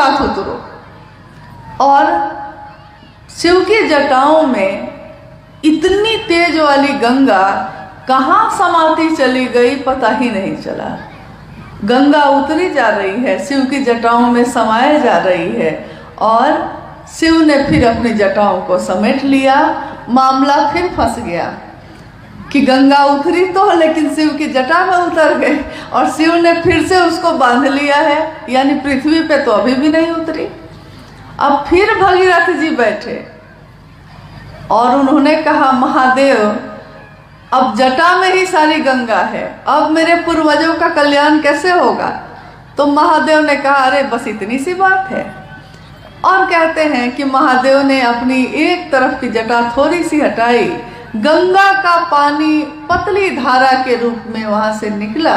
साथ उतरो। और शिव की जटाओं में इतनी तेज वाली गंगा कहाँ समाती चली गई पता ही नहीं चला। गंगा उतरी जा रही है, शिव की जटाओं में समाये जा रही है, और शिव ने फिर अपनी जटाओं को समेट लिया। मामला फिर फंस गया कि गंगा उतरी तो, लेकिन शिव की जटा में उतर गई, और शिव ने फिर से उसको बांध लिया है, यानी पृथ्वी पे तो अभी भी नहीं उतरी। अब फिर भगीरथ जी बैठे और उन्होंने कहा, महादेव अब जटा में ही सारी गंगा है, अब मेरे पूर्वजों का कल्याण कैसे होगा? तो महादेव ने कहा, अरे बस इतनी सी बात है। और कहते हैं कि महादेव ने अपनी एक तरफ की जटा थोड़ी सी हटाई, गंगा का पानी पतली धारा के रूप में वहां से निकला,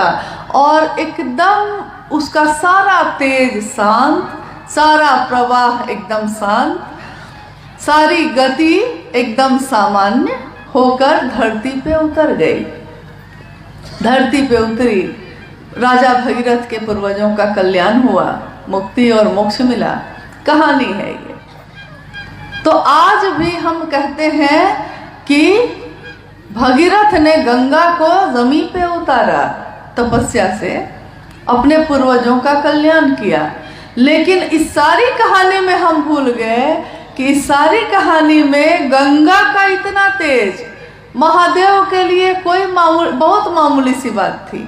और एकदम उसका सारा तेज शांत, सारा प्रवाह एकदम शांत, सारी गति एकदम सामान्य होकर धरती पे उतर गई। धरती पे उतरी, राजा भगीरथ के पूर्वजों का कल्याण हुआ, मुक्ति और मोक्ष मिला। कहानी है ये। तो आज भी हम कहते हैं कि भगीरथ ने गंगा को जमीन पे उतारा तपस्या से, अपने पूर्वजों का कल्याण किया। लेकिन इस सारी कहानी में हम भूल गए कि इस सारी कहानी में गंगा का इतना तेज महादेव के लिए कोई बहुत मामूली सी बात थी,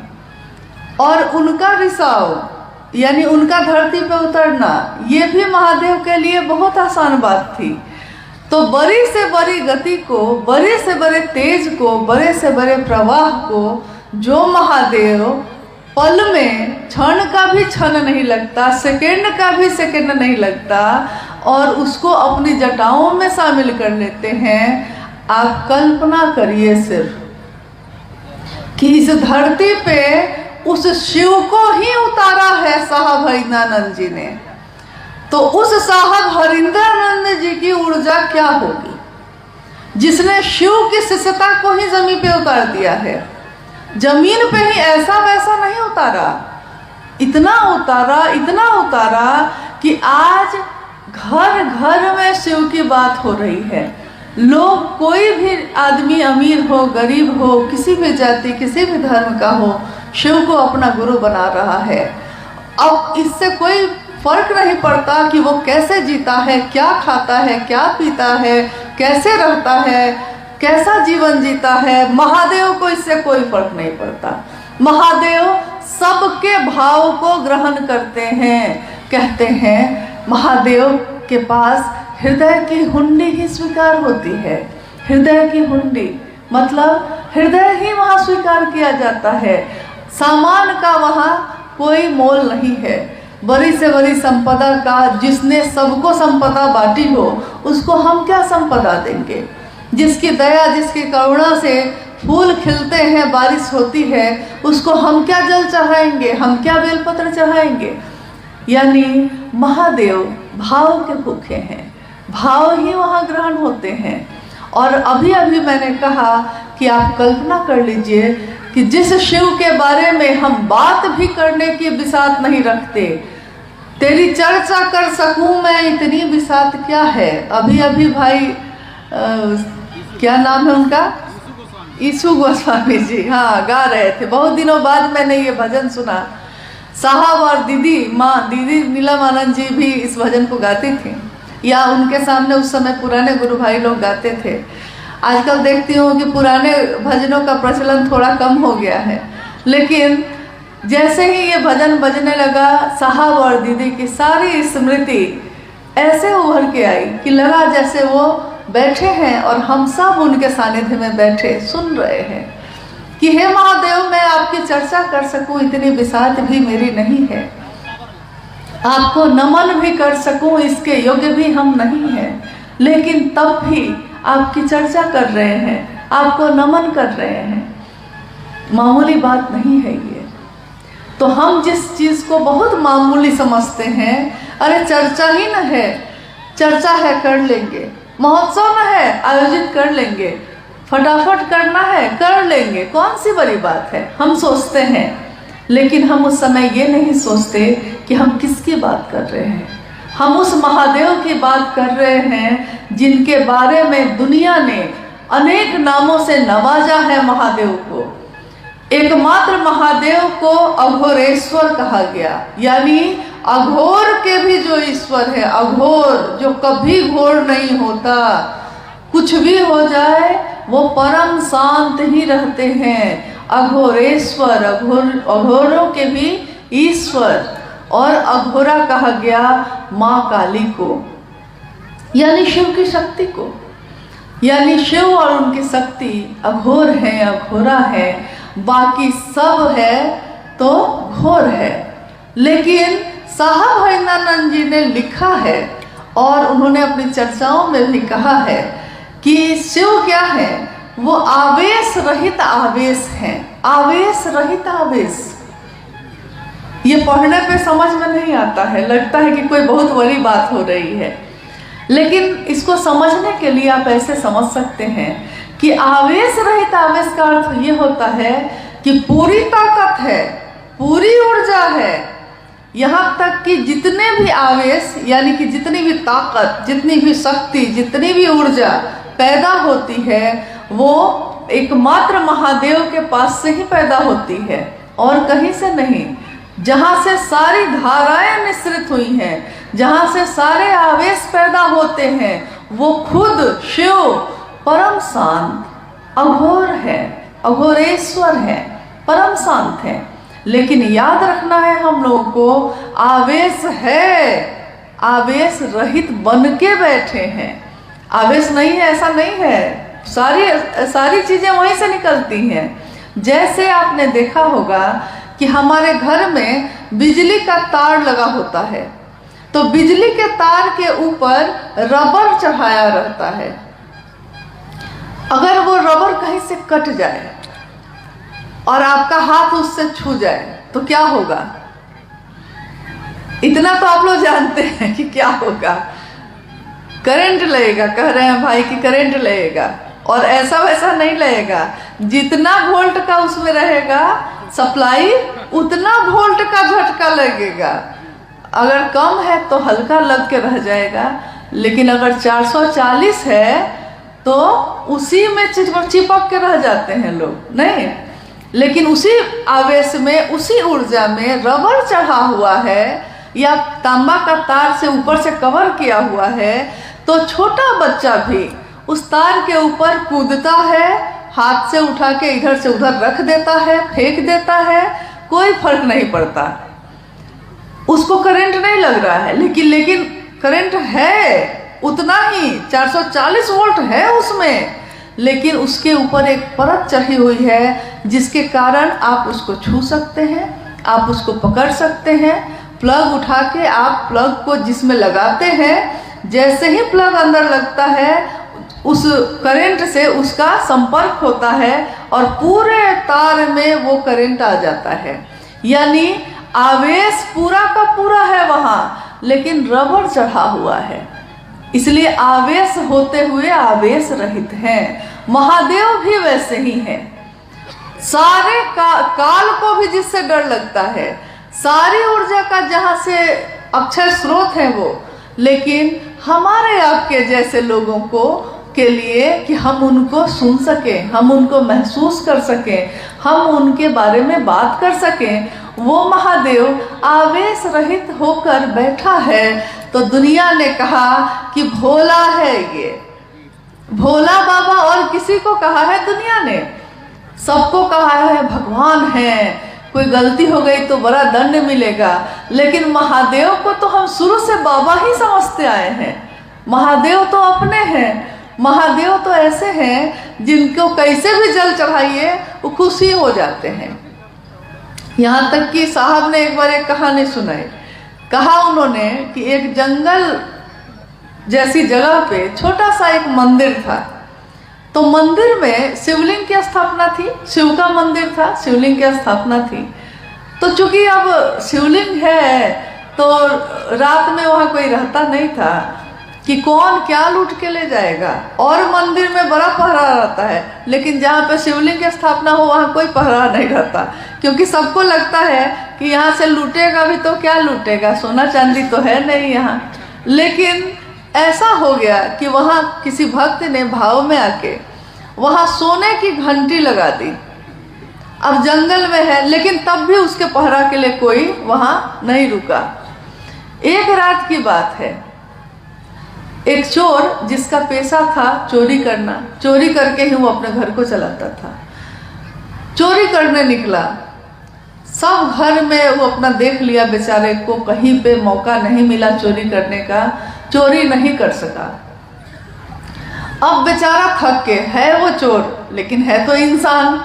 और उनका रिसाव यानी उनका धरती पे उतरना ये भी महादेव के लिए बहुत आसान बात थी। तो बड़ी से बड़ी गति को, बड़े से बड़े तेज को, बड़े से बड़े प्रवाह को जो महादेव पल में, क्षण का भी क्षण नहीं लगता, सेकंड का भी सेकंड नहीं लगता, और उसको अपनी जटाओं में शामिल कर लेते हैं। आप कल्पना करिए सिर्फ कि इस धरती पे उस शिव को ही उतारा है साहब हरिंद्रानंद जी ने, तो उस साहब हरिंद्रानंद जी की ऊर्जा क्या होगी, जिसने शिव की शिष्यता को ही जमीन पे उतार दिया है। जमीन पे ही ऐसा वैसा नहीं उतारा, इतना उतारा, इतना उतारा कि आज घर घर में शिव की बात हो रही है। लोग, कोई भी आदमी, अमीर हो, गरीब हो, किसी भी जाति, किसी भी धर्म का हो, शिव को अपना गुरु बना रहा है। अब इससे कोई फर्क नहीं पड़ता कि वो कैसे जीता है, क्या खाता है, क्या पीता है, कैसे रहता है, कैसा जीवन जीता है। महादेव को इससे कोई फर्क नहीं पड़ता। महादेव सबके भाव को ग्रहण करते हैं। कहते हैं महादेव के पास हृदय की हुंडी ही स्वीकार होती है। हृदय की हुंडी मतलब हृदय ही वहाँ स्वीकार किया जाता है। सामान का वहाँ कोई मोल नहीं है। बड़ी से बड़ी संपदा का, जिसने सबको संपदा बांटी हो, उसको हम क्या संपदा देंगे? जिसकी दया, जिसकी करुणा से फूल खिलते हैं, बारिश होती है, उसको हम क्या जल चढ़ाएंगे, हम क्या बेलपत्र चढ़ाएंगे? यानी महादेव भाव के भूखे हैं, भाव ही वहाँ ग्रहण होते हैं। और अभी अभी मैंने कहा कि आप कल्पना कर लीजिए कि जिस शिव के बारे में हम बात भी करने की बिसात नहीं रखते, तेरी चर्चा कर सकूं मैं इतनी बिसात क्या है। अभी अभी भाई क्या नाम है उनका, ईशु गोस्वामी जी, हाँ, गा रहे थे। बहुत दिनों बाद मैंने ये भजन सुना। साहब और दीदी, दीदी नीलम आनंद जी भी इस भजन को गाती थी, या उनके सामने उस समय पुराने गुरु भाई लोग गाते थे। आजकल देखती हूँ कि पुराने भजनों का प्रचलन थोड़ा कम हो गया है, लेकिन जैसे ही ये भजन बजने लगा, साहब और दीदी की सारी स्मृति ऐसे उभर के आई कि लगा जैसे वो बैठे हैं और हम सब उनके सानिध्य में बैठे सुन रहे हैं कि हे महादेव, मैं आपकी चर्चा कर सकूं इतनी बिसात भी मेरी नहीं है, आपको नमन भी कर सकूं इसके योग्य भी हम नहीं हैं, लेकिन तब भी आपकी चर्चा कर रहे हैं, आपको नमन कर रहे हैं। मामूली बात नहीं है ये। तो हम जिस चीज़ को बहुत मामूली समझते हैं, अरे चर्चा ही न है, चर्चा है कर लेंगे, महोत्सव न है आयोजित कर लेंगे, फटाफट करना है कर लेंगे, कौन सी बड़ी बात है, हम सोचते हैं। लेकिन हम उस समय ये नहीं सोचते कि हम किसकी बात कर रहे हैं, हम उस महादेव की बात कर रहे हैं जिनके बारे में दुनिया ने अनेक नामों से नवाजा है। महादेव को, एकमात्र महादेव को अघोरेश्वर कहा गया, यानी अघोर के भी जो ईश्वर है, अघोर जो कभी घोर नहीं होता, कुछ भी हो जाए वो परम शांत ही रहते हैं। अघोरेश्वर, अघोरों के भी ईश्वर। और अघोरा कहा गया माँ काली को, यानी शिव की शक्ति को, यानी शिव और उनकी शक्ति अघोर है, अघोरा है, बाकी सब है तो घोर है। लेकिन साहब हरिनानंद जी ने लिखा है और उन्होंने अपनी चर्चाओं में भी कहा है कि शिव क्या है, वो आवेश रहित आवेश है। आवेश रहित आवेश, ये पढ़ने पे समझ में नहीं आता है, लगता है कि कोई बहुत बड़ी बात हो रही है, लेकिन इसको समझने के लिए आप ऐसे समझ सकते हैं कि आवेश रहित आवेश का अर्थ ये होता है कि पूरी ताकत है, पूरी ऊर्जा है, यहाँ तक कि जितने भी आवेश यानी कि जितनी भी ताकत, जितनी भी शक्ति, जितनी भी ऊर्जा पैदा होती है वो एकमात्र महादेव के पास से ही पैदा होती है और कहीं से नहीं। जहाँ से सारी धाराएं निश्रित हुई हैं, जहाँ से सारे आवेश पैदा होते हैं, वो खुद शिव परम शांत अघोर है, अघोरेश्वर है, परम शांत है। लेकिन याद रखना है हम लोगों को, आवेश है, आवेश रहित बन के बैठे हैं। आवेश नहीं है ऐसा नहीं है, सारी चीजें वहीं से निकलती हैं। जैसे आपने देखा होगा कि हमारे घर में बिजली का तार लगा होता है, तो बिजली के तार के ऊपर रबर चढ़ाया रहता है। अगर वो रबर कहीं से कट जाए और आपका हाथ उससे छू जाए तो क्या होगा? इतना तो आप लोग जानते हैं कि क्या होगा, करंट लगेगा। कह रहे हैं भाई कि करंट लगेगा, और ऐसा वैसा नहीं लगेगा, जितना वोल्ट का उसमें रहेगा सप्लाई उतना वोल्ट का झटका लगेगा। अगर कम है तो हल्का लग के रह जाएगा, लेकिन अगर 440 है तो उसी में चिपक के रह जाते हैं लोग, नहीं। लेकिन उसी आवेश में, उसी ऊर्जा में रबर चढ़ा हुआ है या तांबा का तार से ऊपर से कवर किया हुआ है, तो छोटा बच्चा भी उस तार के ऊपर कूदता है, हाथ से उठा के इधर से उधर रख देता है, फेंक देता है, कोई फर्क नहीं पड़ता, उसको करंट नहीं लग रहा है। लेकिन करंट है उतना ही, 440 वोल्ट है उसमें, लेकिन उसके ऊपर एक परत चढ़ी हुई है जिसके कारण आप उसको छू सकते हैं, आप उसको पकड़ सकते हैं। प्लग उठा के आप प्लग को जिसमें लगाते हैं, जैसे ही प्लग अंदर लगता है उस करंट से उसका संपर्क होता है और पूरे तार में वो करंट आ जाता है। यानी आवेश पूरा का पूरा है वहाँ, लेकिन रबर चढ़ा हुआ है, इसलिए आवेश होते हुए आवेश रहित हैं। महादेव भी वैसे ही हैं। सारे काल को भी जिससे डर लगता है, सारी ऊर्जा का जहाँ से अक्षय स्रोत है वो, लेकिन हमारे आपके जैसे लोगों को के लिए कि हम उनको सुन सकें, हम उनको महसूस कर सकें, हम उनके बारे में बात कर सकें, वो महादेव आवेश रहित होकर बैठा है। तो दुनिया ने कहा कि भोला है ये, भोला बाबा, और किसी को कहा है दुनिया ने, सबको कहा है भगवान है, कोई गलती हो गई तो बड़ा दंड मिलेगा। लेकिन महादेव को तो हम शुरू से बाबा ही समझते आए हैं। महादेव तो अपने हैं, महादेव तो ऐसे हैं जिनको कैसे भी जल चढ़ाइए वो खुशी हो जाते हैं। यहाँ तक कि साहब ने एक बार एक कहानी सुनाई। कहा उन्होंने कि एक जंगल जैसी जगह पे छोटा सा एक मंदिर था, तो मंदिर में शिवलिंग की स्थापना थी, शिव का मंदिर था, शिवलिंग की स्थापना थी। तो चूंकि अब शिवलिंग है तो रात में वहाँ कोई रहता नहीं था कि कौन क्या लूट के ले जाएगा, और मंदिर में बड़ा पहरा रहता है, लेकिन जहाँ पे शिवलिंग की स्थापना हो वहाँ कोई पहरा नहीं रहता, क्योंकि सबको लगता है कि यहाँ से लूटेगा भी तो क्या लूटेगा, सोना चांदी तो है नहीं यहाँ, लेकिन ऐसा हो गया कि वहाँ किसी भक्त ने भाव में आके वहाँ सोने की घंटी लगा दी। अब जंगल में है, लेकिन तब भी उसके पहरा के लिए कोई वहाँ नहीं रुका। एक रात की बात है, एक चोर जिसका पेशा था चोरी करना, चोरी करके ही वो अपने घर को चलाता था, चोरी करने निकला। सब घर में वो अपना देख लिया, बेचारे को कहीं पे मौका नहीं मिला चोरी करने का, चोरी नहीं कर सका। अब बेचारा थक के, है वो चोर लेकिन है तो इंसान,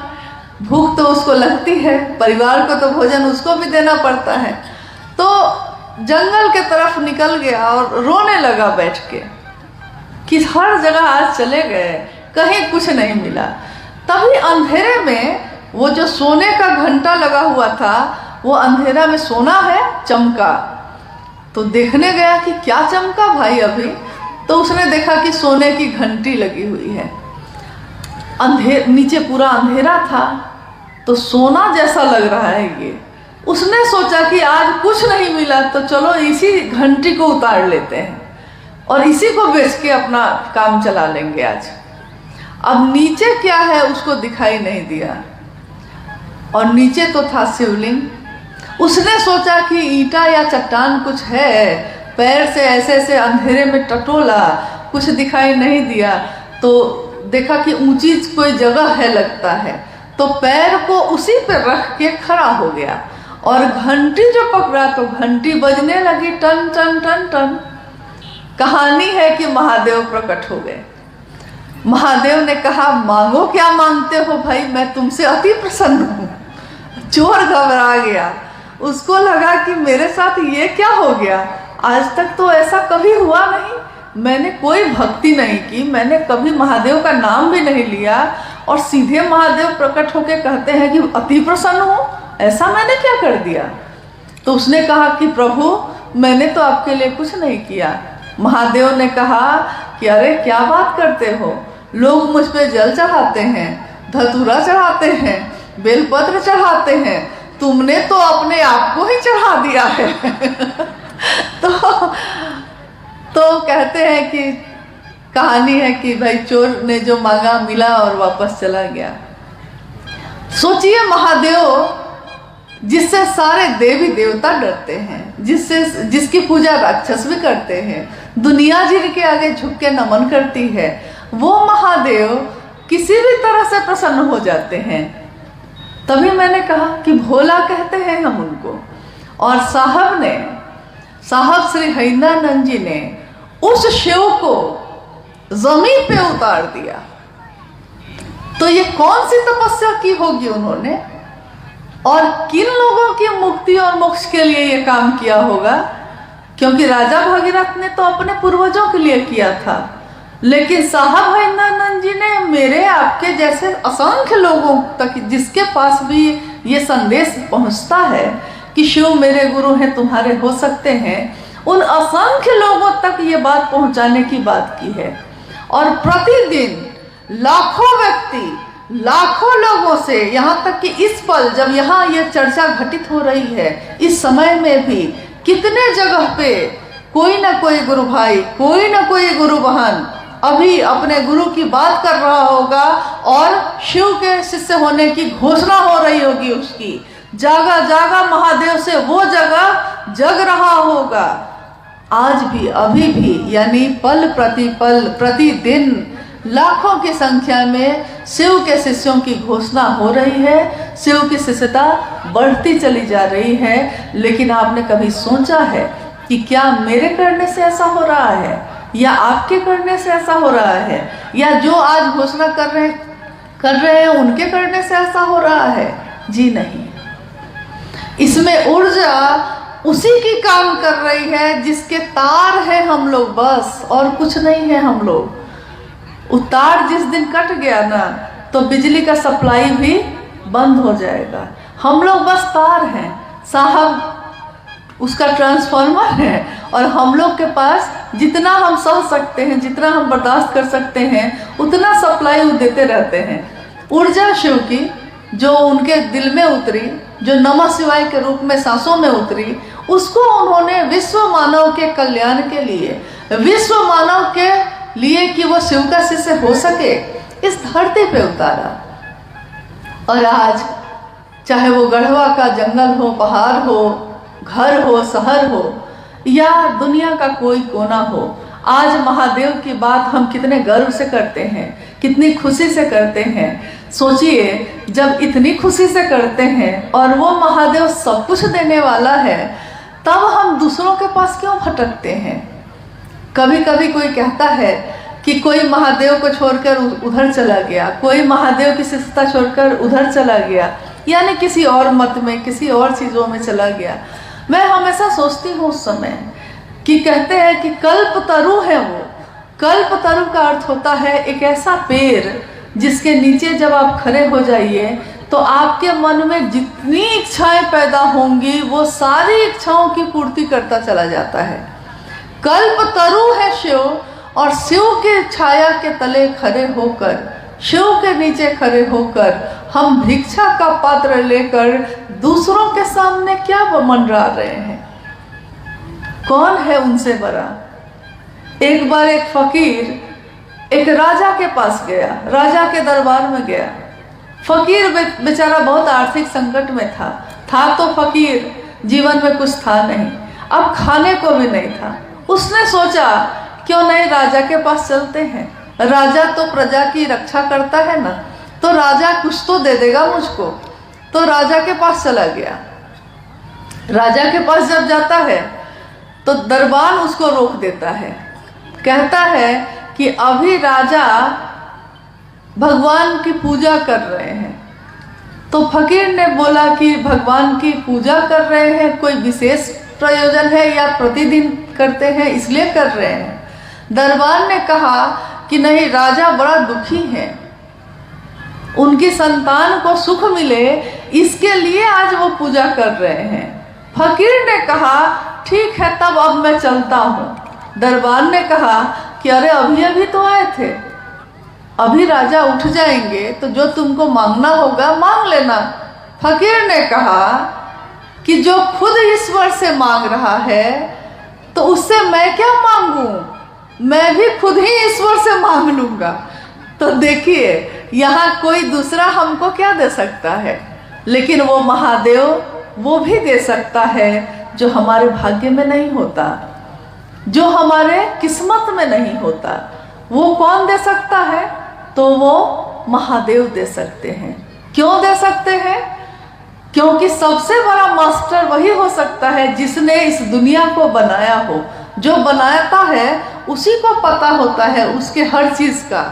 भूख तो उसको लगती है, परिवार को तो भोजन उसको भी देना पड़ता है। तो जंगल के तरफ निकल गया और रोने लगा बैठ के कि हर जगह आज चले गए, कहीं कुछ नहीं मिला। तभी अंधेरे में वो जो सोने का घंटा लगा हुआ था, वो अंधेरा में सोना है चमका। तो देखने गया कि क्या चमका भाई अभी, तो उसने देखा कि सोने की घंटी लगी हुई है। नीचे पूरा अंधेरा था, तो सोना जैसा लग रहा है ये। उसने सोचा कि आज कुछ नहीं मिला तो चलो इसी घंटी को उतार लेते हैं और इसी को बेच के अपना काम चला लेंगे आज। अब नीचे क्या है उसको दिखाई नहीं दिया, और नीचे तो था शिवलिंग। उसने सोचा कि ईंटा या चट्टान कुछ है, पैर से ऐसे ऐसे अंधेरे में टटोला, कुछ दिखाई नहीं दिया, तो देखा कि ऊंची कोई जगह है लगता है, तो पैर को उसी पे रख के खड़ा हो गया और घंटी जो पकड़ा तो घंटी बजने लगी, टन टन टन टन। कहानी है कि महादेव प्रकट हो गए। महादेव ने कहा, मांगो क्या मांगते हो भाई, मैं तुमसे अति प्रसन्न हूँ। चोर घबरा गया, उसको लगा कि मेरे साथ ये क्या हो गया, आज तक तो ऐसा कभी हुआ नहीं, मैंने कोई भक्ति नहीं की, मैंने कभी महादेव का नाम भी नहीं लिया, और सीधे महादेव प्रकट होके कहते हैं कि अति प्रसन्न हो, ऐसा मैंने क्या कर दिया। तो उसने कहा कि प्रभु मैंने तो आपके लिए कुछ नहीं किया। महादेव ने कहा कि अरे क्या बात करते हो, लोग मुझ पे जल चढ़ाते हैं, धतूरा चढ़ाते हैं, बेलपत्र चढ़ाते हैं, तुमने तो अपने आप को ही चढ़ा दिया है। तो कहते हैं कि कहानी है कि भाई चोर ने जो मांगा मिला और वापस चला गया। सोचिए महादेव जिससे सारे देवी देवता डरते हैं, जिसकी पूजा राक्षस भी करते हैं, दुनिया जिनके आगे झुक के नमन करती है, वो महादेव किसी भी तरह से प्रसन्न हो जाते हैं। तभी मैंने कहा कि भोला कहते हैं हम उनको। और साहब श्री हरिंद्रानंद जी ने उस शिव को जमीन पे उतार दिया। तो ये कौन सी तपस्या की होगी उन्होंने, और किन लोगों की मुक्ति और मोक्ष के लिए ये काम किया होगा, क्योंकि राजा भगीरथ ने तो अपने पूर्वजों के लिए किया था, लेकिन साहब हरिंद्रानंद जी ने मेरे आपके जैसे असंख्य लोगों तक, जिसके पास भी ये संदेश पहुंचता है कि शिव मेरे गुरु हैं, तुम्हारे हो सकते हैं, उन असंख्य लोगों तक ये बात पहुंचाने की बात की है। और प्रतिदिन लाखों व्यक्ति, लाखों लोगों से, यहाँ तक कि इस पल जब यहाँ ये चर्चा घटित हो रही है, इस समय में भी कितने जगह पे कोई ना कोई गुरु भाई, कोई ना कोई गुरु बहन अभी अपने गुरु की बात कर रहा होगा और शिव के शिष्य होने की घोषणा हो रही होगी उसकी। जागा जागा महादेव से वो जगह जग रहा होगा। आज भी, अभी भी, यानी पल प्रति पल, प्रतिदिन लाखों की संख्या में शिव के शिष्यों की घोषणा हो रही है, शिव की शिष्यता बढ़ती चली जा रही है। लेकिन आपने कभी सोचा है कि क्या मेरे करने से ऐसा हो रहा है, या आपके करने से ऐसा हो रहा है, या जो आज घोषणा कर रहे हैं उनके करने से ऐसा हो रहा है? जी नहीं। इसमें ऊर्जा उसी की काम कर रही है जिसके तार है हम लोग, बस, और कुछ नहीं है हम लोग। वो तार जिस दिन कट गया ना, तो बिजली का सप्लाई भी बंद हो जाएगा। हम लोग बस तार हैं, साहब उसका ट्रांसफार्मर है, और हम लोग के पास जितना हम सह सकते हैं, जितना हम बर्दाश्त कर सकते हैं, उतना सप्लाई वो देते रहते हैं। ऊर्जा शिव की जो उनके दिल में उतरी, जो नमः शिवाय के रूप में सांसों में उतरी, उसको उन्होंने विश्व मानव के कल्याण के लिए, विश्व मानव के लिए कि वो शिव का शिष्य हो सके, इस धरती पे उतारा। और आज चाहे वो गढ़वा का जंगल हो, पहाड़ हो, घर हो, शहर हो, या दुनिया का कोई कोना हो, आज महादेव की बात हम कितने गर्व से करते हैं, कितनी खुशी से करते हैं। सोचिए, जब इतनी खुशी से करते हैं और वो महादेव सब कुछ देने वाला है, तब हम दूसरों के पास क्यों भटकते हैं? कभी कभी कोई कहता है कि कोई महादेव को छोड़कर उधर चला गया, कोई महादेव की शिष्यता छोड़कर उधर चला गया, यानी किसी और मत में, किसी और चीज़ों में चला गया। मैं हमेशा सोचती हूँ उस समय कि कहते हैं कि कल्पतरु है वो। कल्पतरु का अर्थ होता है एक ऐसा पेड़ जिसके नीचे जब आप खड़े हो जाइए तो आपके मन में जितनी इच्छाएं पैदा होंगी वो सारी इच्छाओं की पूर्ति करता चला जाता है। कल्पतरु है शिव, और शिव के छाया के तले खड़े होकर, शिव के नीचे खड़े होकर हम भिक्षा का पात्र लेकर दूसरों के सामने क्या मंडरा रहे हैं? कौन है उनसे बड़ा? एक बार एक फकीर एक राजा के पास गया, राजा के दरबार में गया। फकीर बेचारा बहुत आर्थिक संकट में था तो फकीर, जीवन में कुछ था नहीं, अब खाने को भी नहीं था। उसने सोचा क्यों नहीं राजा के पास चलते हैं, राजा तो प्रजा की रक्षा करता है ना, तो राजा कुछ तो दे देगा मुझको। तो राजा के पास चला गया। राजा के पास जब जाता है तो दरबार उसको रोक देता है, कहता है कि अभी राजा भगवान की पूजा कर रहे हैं। तो फकीर ने बोला कि भगवान की पूजा कर रहे हैं, कोई विशेष प्रयोजन है या प्रतिदिन करते हैं इसलिए कर रहे हैं? दरबार ने कहा कि नहीं, राजा बड़ा दुखी है, उनकी संतान को सुख मिले इसके लिए आज वो पूजा कर रहे हैं। फकीर ने कहा ठीक है, तब अब मैं चलता हूँ। दरबार ने कहा कि अरे अभी अभी तो आए थे, अभी राजा उठ जाएंगे तो जो तुमको मांगना होगा मांग लेना। फकीर ने कहा कि जो खुद ईश्वर से मांग रहा है तो उससे मैं क्या मांगूं, मैं भी खुद ही ईश्वर से मांग लूंगा। तो देखिए, यहाँ कोई दूसरा हमको क्या दे सकता है, लेकिन वो महादेव वो भी दे सकता है जो हमारे भाग्य में नहीं होता, जो हमारे किस्मत में नहीं होता। वो कौन दे सकता है? तो वो महादेव दे सकते हैं। क्यों दे सकते हैं? क्योंकि सबसे बड़ा मास्टर वही हो सकता है जिसने इस दुनिया को बनाया हो। जो बनाता है उसी को पता होता है उसके हर चीज का।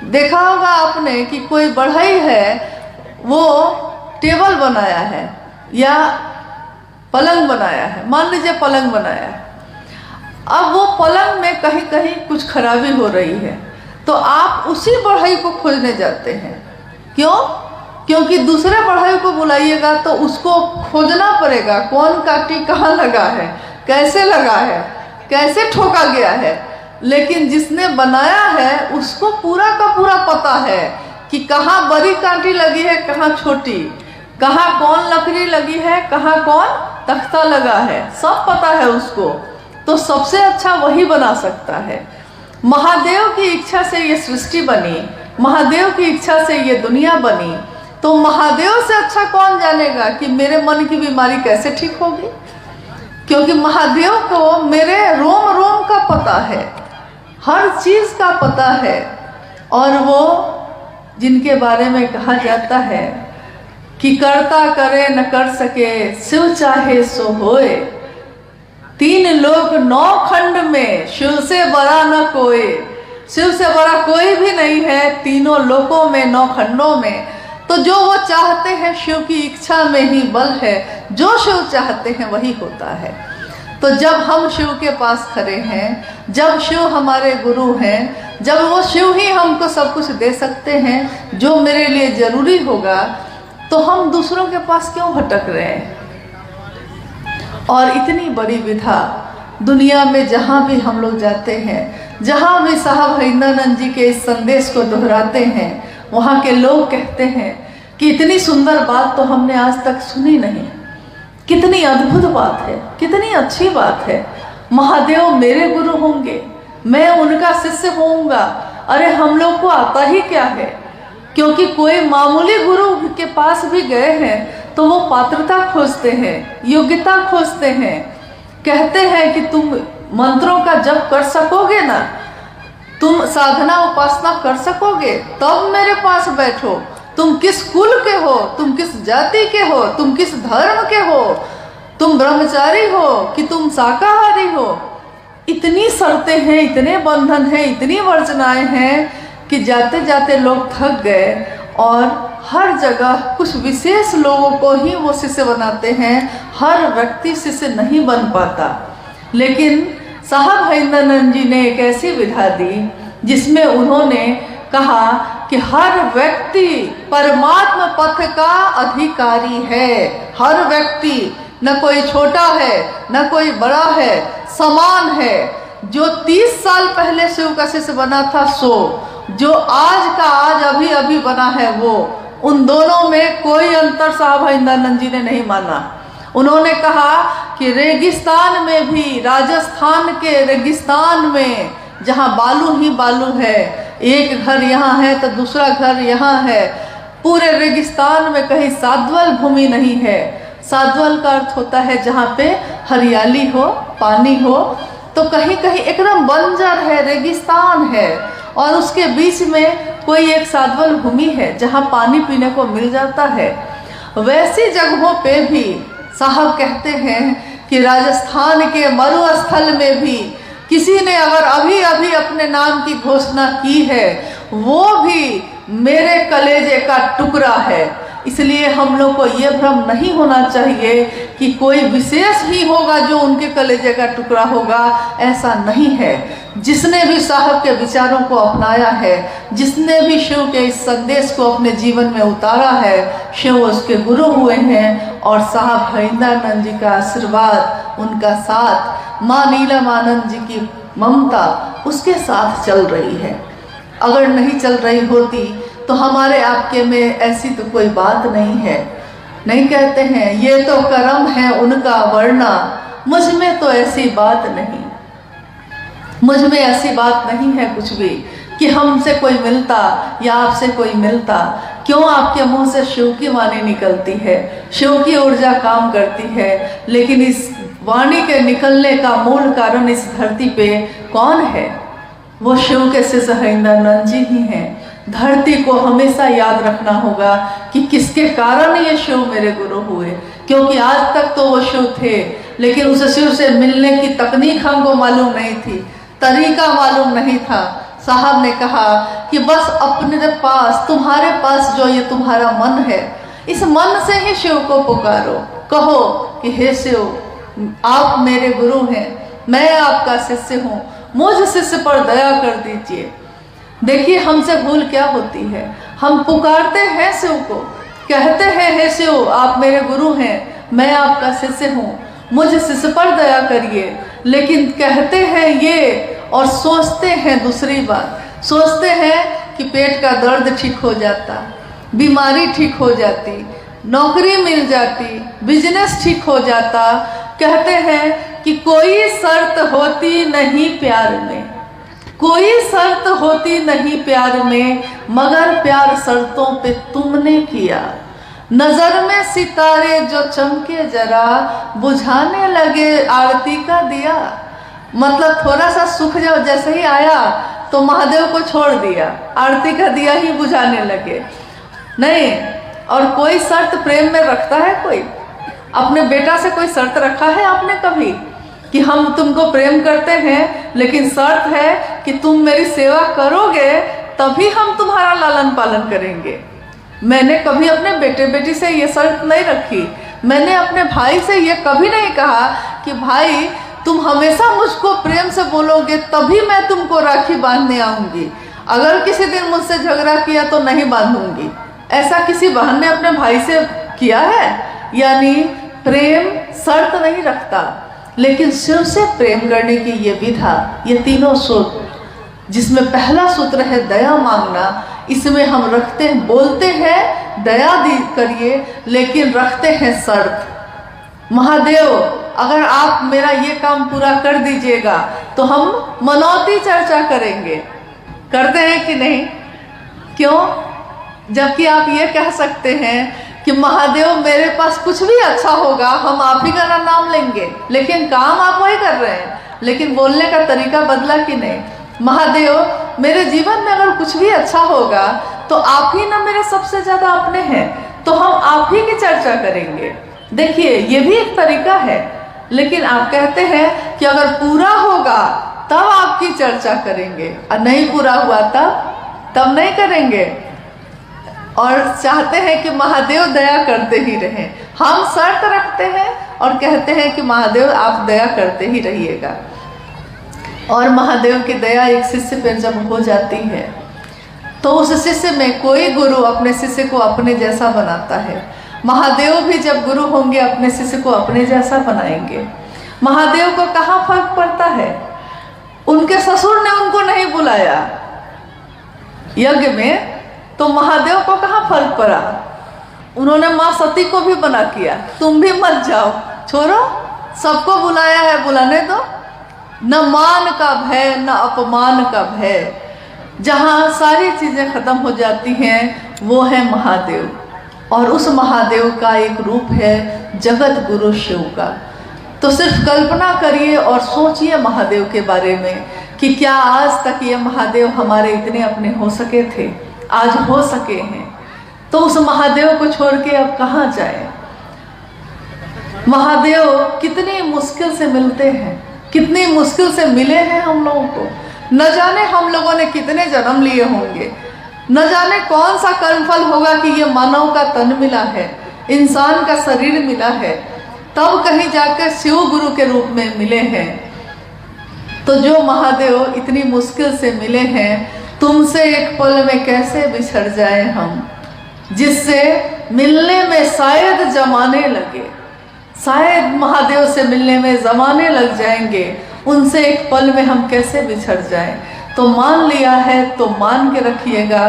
देखा होगा आपने कि कोई बढ़ई है, वो टेबल बनाया है या पलंग बनाया है, मान लीजिए पलंग बनाया है। अब वो पलंग में कहीं कहीं कुछ खराबी हो रही है तो आप उसी बढ़ई को खोजने जाते हैं। क्यों? क्योंकि दूसरे बढ़ई को बुलाइएगा तो उसको खोजना पड़ेगा, कौन काटी कहाँ लगा है, कैसे लगा है, कैसे ठोका गया है। लेकिन जिसने बनाया है उसको पूरा का पूरा पता है कि कहाँ बड़ी कांटी लगी है, कहाँ छोटी, कहाँ कौन लकड़ी लगी है, कहाँ कौन तख्ता लगा है, सब पता है उसको। तो सबसे अच्छा वही बना सकता है। महादेव की इच्छा से ये सृष्टि बनी, महादेव की इच्छा से ये दुनिया बनी, तो महादेव से अच्छा कौन जानेगा कि मेरे मन की बीमारी कैसे ठीक होगी? क्योंकि महादेव को मेरे रोम रोम का पता है, हर चीज का पता है। और वो जिनके बारे में कहा जाता है कि करता करे न कर सके, शिव चाहे सो होए, तीन लोक नौ खंड में शिव से बड़ा न कोई। शिव से बड़ा कोई भी नहीं है तीनों लोकों में, नौ खंडों में। तो जो वो चाहते हैं, शिव की इच्छा में ही बल है, जो शिव चाहते हैं वही होता है। तो जब हम शिव के पास खड़े हैं, जब शिव हमारे गुरु हैं, जब वो शिव ही हमको सब कुछ दे सकते हैं जो मेरे लिए जरूरी होगा, तो हम दूसरों के पास क्यों भटक रहे हैं? और इतनी बड़ी विधा दुनिया में जहाँ भी हम लोग जाते हैं, जहाँ भी साहब हरिंद्रानंद जी के इस संदेश को दोहराते हैं, वहाँ के लोग कहते हैं कि इतनी सुंदर बात तो हमने आज तक सुनी नहीं। कितनी अद्भुत बात है, कितनी अच्छी बात है। महादेव मेरे गुरु होंगे, मैं उनका शिष्य होऊंगा। अरे हम लोग को आता ही क्या है, क्योंकि कोई मामूली गुरु के पास भी गए हैं तो वो पात्रता खोजते हैं, योग्यता खोजते हैं। कहते हैं कि तुम मंत्रों का जप कर सकोगे ना, तुम साधना उपासना कर सकोगे, तब मेरे पास बैठो। तुम किस कुल के हो, तुम किस जाति के हो, तुम किस धर्म के हो, तुम ब्रह्मचारी हो कि तुम शाकाहारी हो। इतनी शर्तें हैं, इतने बंधन हैं, इतनी वर्जनाएं हैं कि जाते जाते लोग थक गए और हर जगह कुछ विशेष लोगों को ही वो शिष्य बनाते हैं। हर व्यक्ति शिष्य नहीं बन पाता। लेकिन साहब हरिंदरानंद जी ने एक ऐसी विधा दी जिसमें उन्होंने कहा कि हर व्यक्ति परमात्मा पथ का अधिकारी है। हर व्यक्ति, न कोई छोटा है न कोई बड़ा है, समान है। जो 30 साल पहले शिव का शिष्य बना था सो, जो आज का आज अभी अभी बना है वो, उन दोनों में कोई अंतर साहब हरिंदरानंद जी ने नहीं माना। उन्होंने कहा कि रेगिस्तान में भी, राजस्थान के रेगिस्तान में जहाँ बालू ही बालू है, एक घर यहाँ है तो दूसरा घर यहाँ है, पूरे रेगिस्तान में कहीं साद्वल भूमि नहीं है। साद्वल का अर्थ होता है जहाँ पे हरियाली हो, पानी हो, तो कहीं कहीं एकदम बंजर है, रेगिस्तान है, और उसके बीच में कोई एक साद्वल भूमि है जहाँ पानी पीने को मिल जाता है। वैसी जगहों पे भी साहब कहते हैं कि राजस्थान के मरुस्थल में भी किसी ने अगर अभी अभी अपने नाम की घोषणा की है, वो भी मेरे कलेजे का टुकड़ा है। इसलिए हम लोग को ये भ्रम नहीं होना चाहिए कि कोई विशेष ही होगा जो उनके कलेजे का टुकड़ा होगा, ऐसा नहीं है। जिसने भी साहब के विचारों को अपनाया है, जिसने भी शिव के इस संदेश को अपने जीवन में उतारा है, शिव उसके गुरु हुए हैं। और साहब हरिंदरानंद जी का आशीर्वाद, उनका साथ, माँ नीलमानंद जी की ममता उसके साथ चल रही है। अगर नहीं चल रही होती तो हमारे आपके में ऐसी तो कोई बात नहीं है। नहीं कहते हैं ये तो कर्म है उनका, वरना मुझ में तो ऐसी बात नहीं, मुझ में ऐसी बात नहीं है कुछ भी कि हमसे कोई मिलता या आपसे कोई मिलता। क्यों आपके मुंह से शिव की वाणी निकलती है, शिव की ऊर्जा काम करती है, लेकिन इस वाणी के निकलने का मूल कारण इस धरती पे कौन है? वो शिव के शिष्य हरिंदरानंद जी ही हैं। धरती को हमेशा याद रखना होगा कि किसके कारण ये शिव मेरे गुरु हुए, क्योंकि आज तक तो वो शिव थे, लेकिन उस शिव से मिलने की तकनीक हमको मालूम नहीं थी, तरीका मालूम नहीं था। साहब ने कहा कि बस अपने पास, तुम्हारे पास जो ये तुम्हारा मन है, इस मन से ही शिव को पुकारो। कहो कि हे शिव, आप मेरे गुरु हैं, मैं आपका शिष्य हूँ, मुझ शिष्य पर दया कर दीजिए। देखिए हमसे भूल क्या होती है, हम पुकारते हैं शिव को, कहते हैं हे शिव आप मेरे गुरु हैं, मैं आपका शिष्य हूँ, मुझ शिष्य पर दया करिए। लेकिन कहते हैं ये और सोचते हैं दूसरी बात। सोचते हैं कि पेट का दर्द ठीक हो जाता, बीमारी ठीक हो जाती, नौकरी मिल जाती, बिजनेस ठीक हो जाता। कहते हैं कि कोई शर्त होती नहीं प्यार में, कोई शर्त होती नहीं प्यार में, मगर प्यार शर्तों पे तुमने किया। नजर में सितारे जो चमके जरा, बुझाने लगे आरती का दिया। मतलब थोड़ा सा सुख जब जैसे ही आया तो महादेव को छोड़ दिया, आरती का दिया ही बुझाने लगे। नहीं, और कोई शर्त प्रेम में रखता है कोई? अपने बेटा से कोई शर्त रखा है आपने कभी कि हम तुमको प्रेम करते हैं, लेकिन शर्त है कि तुम मेरी सेवा करोगे तभी हम तुम्हारा लालन पालन करेंगे? मैंने कभी अपने बेटे बेटी से ये शर्त नहीं रखी। मैंने अपने भाई से ये कभी नहीं कहा कि भाई तुम हमेशा मुझको प्रेम से बोलोगे तभी मैं तुमको राखी बांधने आऊँगी, अगर किसी दिन मुझसे झगड़ा किया तो नहीं बांधूंगी। ऐसा किसी बहन ने अपने भाई से किया है? यानी प्रेम शर्त नहीं रखता, लेकिन शिव से प्रेम करने की ये विधा, ये तीनों सूत्र, जिसमें पहला सूत्र है दया मांगना, इसमें हम रखते हैं, बोलते हैं दया करिए, लेकिन रखते हैं शर्त। महादेव अगर आप मेरा ये काम पूरा कर दीजिएगा तो हम मनौती चर्चा करेंगे। करते हैं कि नहीं? क्यों? जबकि आप ये कह सकते हैं कि महादेव मेरे पास कुछ भी अच्छा होगा हम आप ही का नाम लेंगे, लेकिन काम आप वही कर रहे हैं, लेकिन बोलने का तरीका बदला कि नहीं? महादेव मेरे जीवन में अगर कुछ भी अच्छा होगा तो आप ही ना मेरे सबसे ज्यादा अपने हैं, तो हम आप ही की चर्चा करेंगे। देखिए ये भी एक तरीका है, लेकिन आप कहते हैं कि अगर पूरा होगा तब आपकी चर्चा करेंगे, और नहीं पूरा हुआ तब नहीं करेंगे। और चाहते हैं कि महादेव दया करते ही रहें। हम शर्त रखते हैं और कहते हैं कि महादेव आप दया करते ही रहिएगा। और महादेव की दया एक शिष्य पर जब हो जाती है तो उस शिष्य में कोई गुरु अपने शिष्य को अपने जैसा बनाता है। महादेव भी जब गुरु होंगे अपने शिष्य को अपने जैसा बनाएंगे। महादेव को कहाँ फर्क पड़ता है? उनके ससुर ने उनको नहीं बुलाया यज्ञ में, तो महादेव को कहाँ फर्क पड़ा? उन्होंने माँ सती को भी मना किया, तुम भी मत जाओ, छोड़ो, सबको बुलाया है, बुलाने दो। न मान का भय न अपमान का भय, जहाँ सारी चीजें खत्म हो जाती हैं वो है महादेव। और उस महादेव का एक रूप है जगत गुरु शिव का। तो सिर्फ कल्पना करिए और सोचिए महादेव के बारे में कि क्या आज तक ये महादेव हमारे इतने अपने हो सके थे, आज हो सके हैं, तो उस महादेव को छोड़ के अब कहाँ जाए? महादेव कितनी मुश्किल से मिलते हैं, कितनी मुश्किल से मिले हैं हम लोगों को। न जाने हम लोगों ने कितने जन्म लिए होंगे, न जाने कौन सा कर्मफल होगा कि ये मानव का तन मिला है, इंसान का शरीर मिला है, तब कहीं जाकर शिव गुरु के रूप में मिले हैं। तो जो महादेव इतनी मुश्किल से मिले हैं, तुमसे एक पल में कैसे बिछड़ जाए हम, जिससे मिलने में शायद जमाने लगे, शायद महादेव से मिलने में जमाने लग जाएंगे, उनसे एक पल में हम कैसे बिछड़ जाएं। तो मान लिया है तो मान के रखिएगा,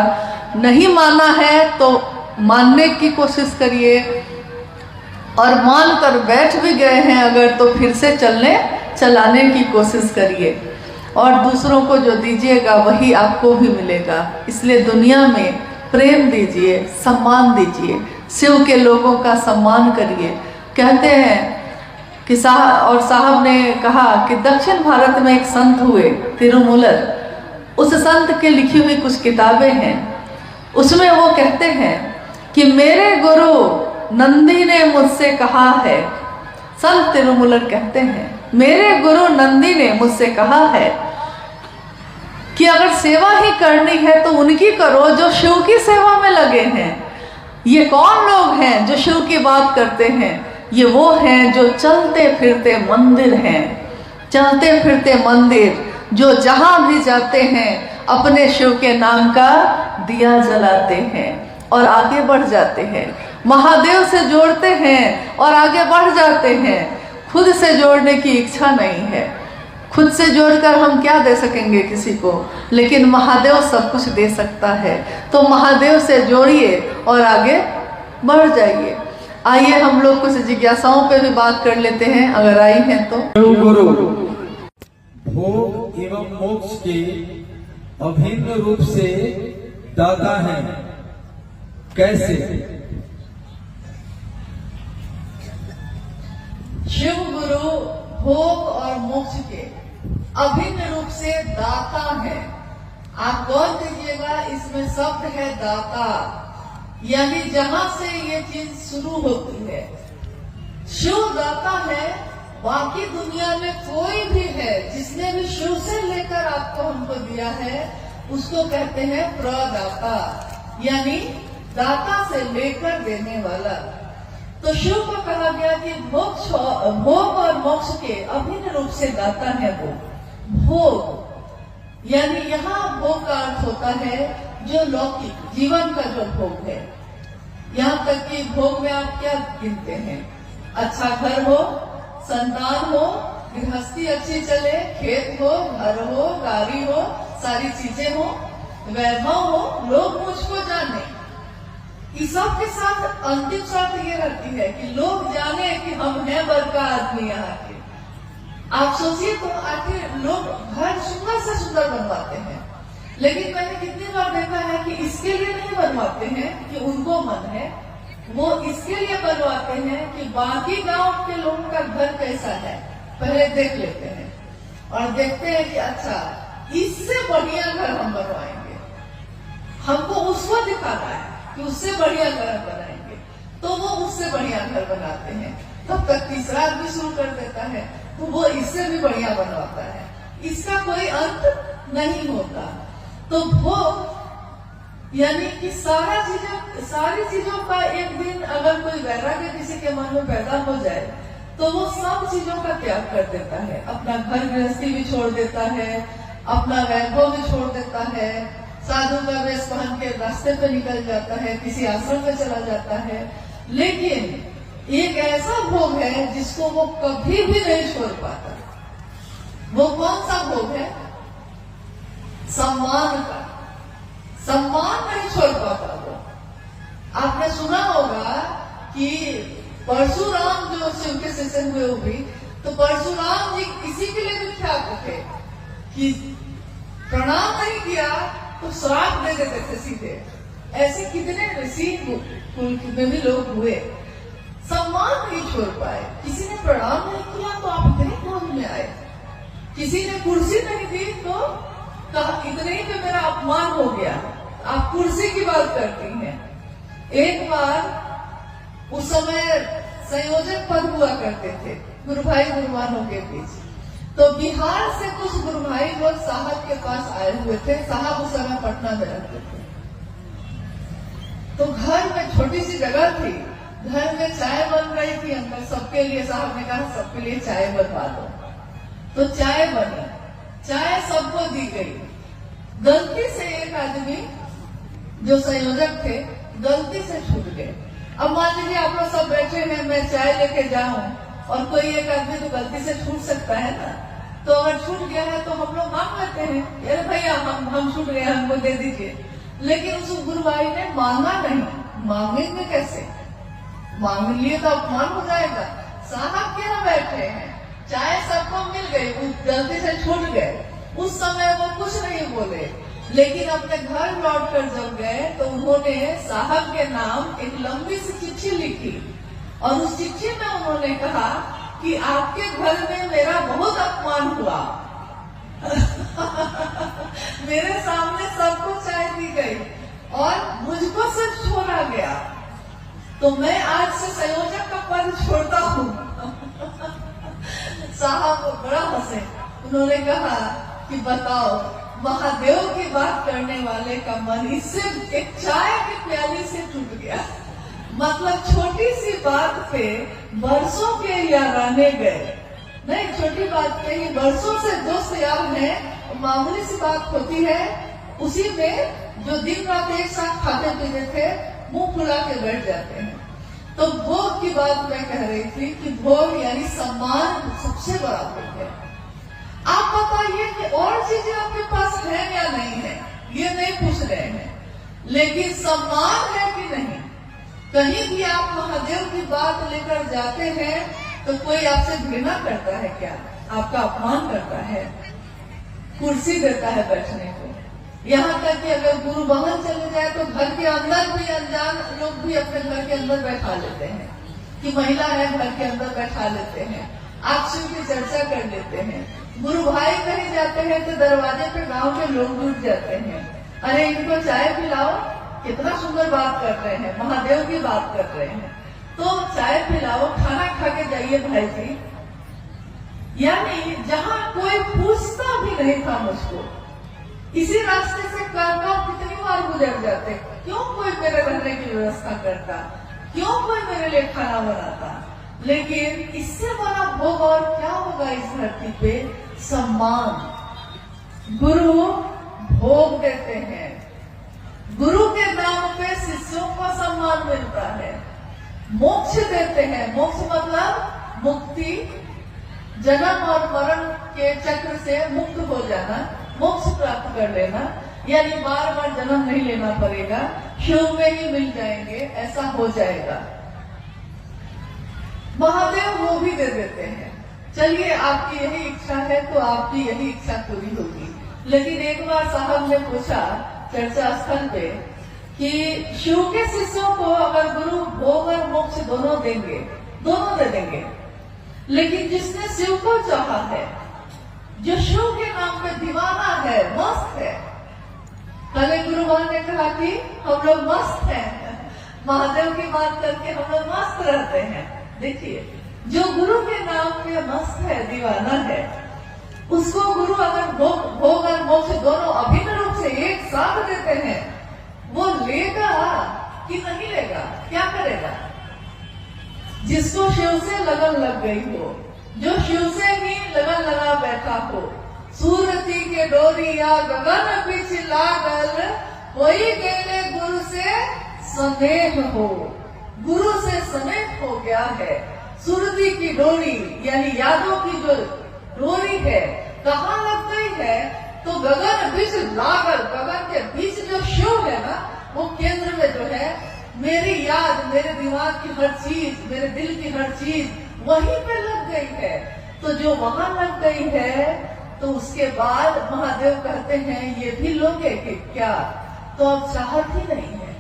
नहीं माना है तो मानने की कोशिश करिए, और मान कर बैठ भी गए हैं अगर तो फिर से चलाने की कोशिश करिए। और दूसरों को जो दीजिएगा वही आपको भी मिलेगा। इसलिए दुनिया में प्रेम दीजिए, सम्मान दीजिए, शिव के लोगों का सम्मान करिए। कहते हैं कि साहब ने कहा कि दक्षिण भारत में एक संत हुए तिरुमूलर, उस संत के लिखी हुई कुछ किताबें हैं, उसमें वो कहते हैं कि मेरे गुरु नंदी ने मुझसे कहा है, संत तिरुमूलर कहते हैं मेरे गुरु नंदी ने मुझसे कहा है कि अगर सेवा ही करनी है तो उनकी करो जो शिव की सेवा में लगे हैं। ये कौन लोग हैं जो शिव की बात करते हैं? ये वो हैं जो चलते फिरते मंदिर हैं, चलते फिरते मंदिर, जो जहां भी जाते हैं अपने शिव के नाम का दिया जलाते हैं और आगे बढ़ जाते हैं, महादेव से जोड़ते हैं और आगे बढ़ जाते हैं। खुद से जोड़ने की इच्छा नहीं है, खुद से जोड़कर हम क्या दे सकेंगे किसी को, लेकिन महादेव सब कुछ दे सकता है। तो महादेव से जोड़िए और आगे बढ़ जाइए। आइए हम लोग कुछ जिज्ञासाओं पे भी बात कर लेते हैं, अगर आई हैं तो। गुरु भोग एवं मोक्ष के अभिन्न रूप से दाता है, कैसे? शिव गुरु भोग और मोक्ष के अभिन्न रूप से दाता है। आप गौर कीजिएगा, इसमें शब्द है दाता, यानी जहां से ये चीज शुरू होती है। शिव दाता है, बाकी दुनिया में कोई भी है जिसने भी शिव से लेकर आपको हमको दिया है उसको कहते हैं प्रदाता, यानी दाता से लेकर देने वाला। तो शिव को कहा गया कि भोग और मोक्ष के अभिन्न रूप से दाता है वो। भोग यानी यहाँ भोग का अर्थ होता है जो लौकिक जीवन का जो भोग है। यहाँ तक कि भोग में आप क्या गिनते हैं? अच्छा घर हो, संतान हो, गृहस्थी अच्छी चले, खेत हो, घर हो, गाड़ी हो, सारी चीजें हो, वैभव हो, लोग मुझको जाने, इस सब के साथ अंतिम शर्त ये रहती है कि लोग जाने कि हम हैं वर्ग का आदमी यहाँ के। आप सोचिए तो आखिर लोग घर सुंदर से सुंदर बनवाते हैं, लेकिन मैंने कितनी बार देखा है कि इसके लिए नहीं बनवाते हैं कि उनको मन है, वो इसके लिए बनवाते हैं कि बाकी गांव के लोगों का घर कैसा है पहले देख लेते हैं और देखते हैं कि अच्छा इससे बढ़िया घर हम बनवाएंगे, हमको उसको दिखाना है कि उससे बढ़िया घर बनाएंगे, तो वो उससे बढ़िया घर बनाते हैं। तब तक तीसरा आदमी शुरू कर देता है तो वो इससे भी बढ़िया बनवाता है, इसका कोई अंत नहीं होता। तो भोग यानी कि सारी चीजों का एक दिन अगर कोई वैराग्य किसी के मन में पैदा हो जाए तो वो सब चीजों का त्याग कर देता है, अपना घर गृहस्थी भी छोड़ देता है, अपना वैभव भी छोड़ देता है, साधु का वेश पहन के रास्ते पे निकल जाता है, किसी आश्रम में चला जाता है। लेकिन एक ऐसा भोग है जिसको वो कभी भी नहीं छोड़ पाता। वो कौन सा भोग है? सम्मान का। सम्मान नहीं छोड़ पाता वो। आपने सुना होगा कि परशुराम जो शिव के शिष्य हुए वो भी, तो परशुराम जी इसी के लिए विख्यात थे कि प्रणाम नहीं किया तो श्राप दे देते थे सीधे। ऐसे कितने ऋषि कुल में भी लोग हुए, सम्मान नहीं छोड़ पाए। किसी ने प्रणाम नहीं किया तो आप इतने क्रोध में आए, किसी ने कुर्सी नहीं दी तो कहा इतने ही पे मेरा अपमान हो गया, आप कुर्सी की बात करती हैं। एक बार उस समय संयोजक पद हुआ करते थे गुरु भाई गुरुवानों के बीच, तो बिहार से कुछ गुरु भाई लोग साहब के पास आए हुए थे। साहब उस समय पटना में रहते थे, तो घर में छोटी सी जगह थी, घर में चाय बन रही थी अंदर सबके लिए। साहब ने कहा सबके लिए चाय बनवा दो, तो चाय बनी, चाय सबको दी गई। गलती से एक आदमी जो संयोजक थे गलती से छूट गए। अब मान लीजिए आप लोग सब बैठे हैं, मैं चाय लेके जाऊं और कोई एक आदमी तो गलती से छूट सकता है ना, तो अगर छूट गया है तो हम लोग मांग लेते हैं, अरे भैया हम छूट गए, हमको दे दीजिए। लेकिन उस गुरु भाई ने मांगा नहीं। मांगेंगे कैसे? मांग लिए तो अपमान हो जाएगा। साहब के यहाँ बैठे हैं, चाय सबको मिल गई, गलती से छूट गए। उस समय वो कुछ नहीं बोले, लेकिन अपने घर लौट कर जब गए तो उन्होंने साहब के नाम एक लंबी सी चिट्ठी लिखी और उस चिट्ठी में उन्होंने कहा कि आपके घर में मेरा बहुत अपमान हुआ मेरे सामने सबको चाय दी गई और मुझको सिर्फ छोड़ा गया, तो मैं आज से संयोजक का पद छोड़ता हूँ। साहब बड़ा हंसे। उन्होंने कहा कि बताओ, महादेव की बात करने वाले का मन इससे एक चाय की प्याली से टूट गया। मतलब छोटी सी बात पे बरसों के याराने गए। नहीं, छोटी बात पे ही बरसों से दोस्त यार हैं, मामूली सी बात होती है, उसी में जो दिन रात एक साथ खाते पीते थे मुंह फुला के बैठ जाते हैं। तो भोग की बात मैं कह रही थी कि भोग यानी सम्मान सबसे बड़ा भोग है। आप बताइए कि और चीजें आपके पास है या नहीं है, ये नहीं पूछ रहे हैं, लेकिन सम्मान है कि नहीं। कहीं भी आप महादेव की बात लेकर जाते हैं तो कोई आपसे घृणा करता है क्या? आपका अपमान करता है, कुर्सी देता है बैठने को। यहाँ तक कि अगर गुरु वाहन चले जाए तो घर के अंदर भी अनजान लोग भी अपने घर के अंदर बैठा लेते हैं कि महिला है, घर के अंदर बैठा लेते हैं, आपसी की चर्चा कर लेते हैं। गुरु भाई कहीं जाते हैं तो दरवाजे पे गांव के लोग जुट जाते हैं, अरे इनको चाय पिलाओ, कितना सुंदर बात कर रहे हैं, महादेव की बात कर रहे हैं, तो चाय पिलाओ, खाना खा के जाइए भाई जी। यानी जहाँ कोई पूछता भी नहीं था मुझको, इसी रास्ते से कितनी बार गुजर जाते, क्यों कोई मेरे रहने की व्यवस्था करता, क्यों कोई मेरे लिए खाना बनाता। लेकिन इससे बड़ा भोग और क्या होगा इस धरती पे? सम्मान। गुरु भोग देते हैं, गुरु के नाम पे शिष्यों को सम्मान मिलता है। मोक्ष देते हैं, मोक्ष मतलब मुक्ति, जन्म और मरण के चक्र से मुक्त हो जाना, मोक्ष प्राप्त कर लेना। यानी बार बार जन्म नहीं लेना पड़ेगा, शिव में ही मिल जाएंगे, ऐसा हो जाएगा। महादेव वो भी दे देते हैं, चलिए आपकी यही इच्छा है तो आपकी यही इच्छा पूरी होगी। लेकिन एक बार साहब ने पूछा चर्चा स्थल पे कि शिव के शिष्यों को अगर गुरु भोग और मोक्ष दोनों देंगे, दोनों दे देंगे, लेकिन जिसने शिव को चाहा है, जो शिव के नाम पे दीवाना है, मस्त है, कल गुरुवार ने कहा कि हम लोग मस्त हैं, महादेव की बात करके हम लोग मस्त रहते हैं। देखिए, जो गुरु के नाम पे मस्त है, दीवाना है, उसको गुरु अगर भोग और मोक्ष दोनों अभिन्न रूप से एक साथ देते हैं, वो लेगा कि नहीं लेगा, क्या करेगा? जिसको शिव से लगन लग गई हो, जो शिव से ही लगन लगा बैठा हो, सूरती के डोरिया गगन बीच लागल, कोई गेले गुरु से स्नेह हो, गुरु से स्नेह हो गया है। सुरती की डोरी यानी यादों की जो डोरी है, कहाँ लग गई है? तो गगन बीच लागल, गगन के बीच जो शिव है ना, वो केंद्र में जो है, मेरी याद, मेरे दिमाग की हर चीज, मेरे दिल की हर चीज वहीं पे लग गई है। तो जो वहां लग गई है, तो उसके बाद महादेव कहते हैं ये भी लोगे कि क्या? तो अब चाहत ही नहीं है।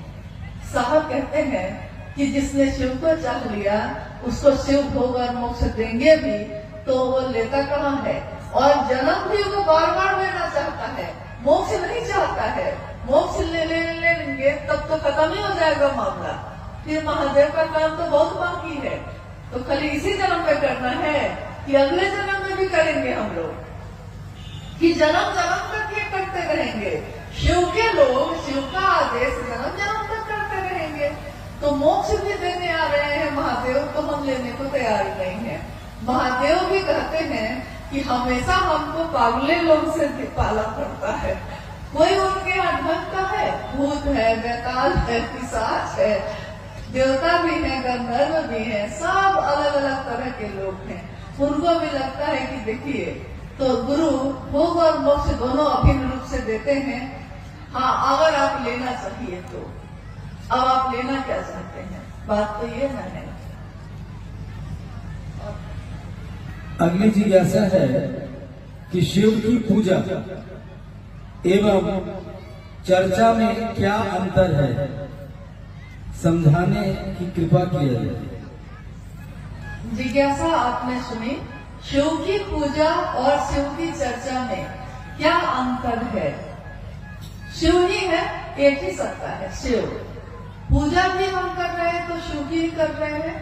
साहब कहते हैं कि जिसने शिव को चाह लिया, उसको शिव भोग और मोक्ष देंगे भी, तो वो लेता कहाँ है? और जन्म भी वो बार बार लेना चाहता है, मोक्ष नहीं चाहता है। मोक्ष लेंगे तब तो खत्म ही हो जाएगा मामला, फिर महादेव का काम तो बहुत बाकी है। तो खाली इसी जन्म में करना है कि अगले जन्म में भी करेंगे हम लोग, कि जन्म जन्म तक ये करते रहेंगे। शिव के लोग शिव का आदेश जन्म जन्म तक करते रहेंगे। तो मोक्ष भी देने आ रहे हैं महादेव, तो हम लेने को तैयार नहीं है। महादेव भी कहते हैं कि हमेशा हमको पागले लोग से पाला पड़ता है। कोई उनके यहाँ ढंग है, भूत है, बैताल है, पिशाच है, देवता भी है, गंधर्व भी है, सब अलग अलग तरह के लोग हैं। उनको भी लगता है कि देखिए, तो गुरु भोग और मोक्ष दोनों अभिन्न रूप से देते हैं। हाँ, अगर आप लेना चाहिए तो अब आप लेना क्या चाहते हैं? बात तो ये ना है। अगली जिज्ञासा है कि शिव की पूजा एवं चर्चा में क्या अंतर है, समझाने की कृपा किया जाए। जिज्ञासा आपने सुनी, शिव की पूजा और शिव की चर्चा में क्या अंतर है? शिव ही है, एक ही सत्ता है शिव। पूजा भी हम कर रहे हैं तो शिव की कर रहे हैं,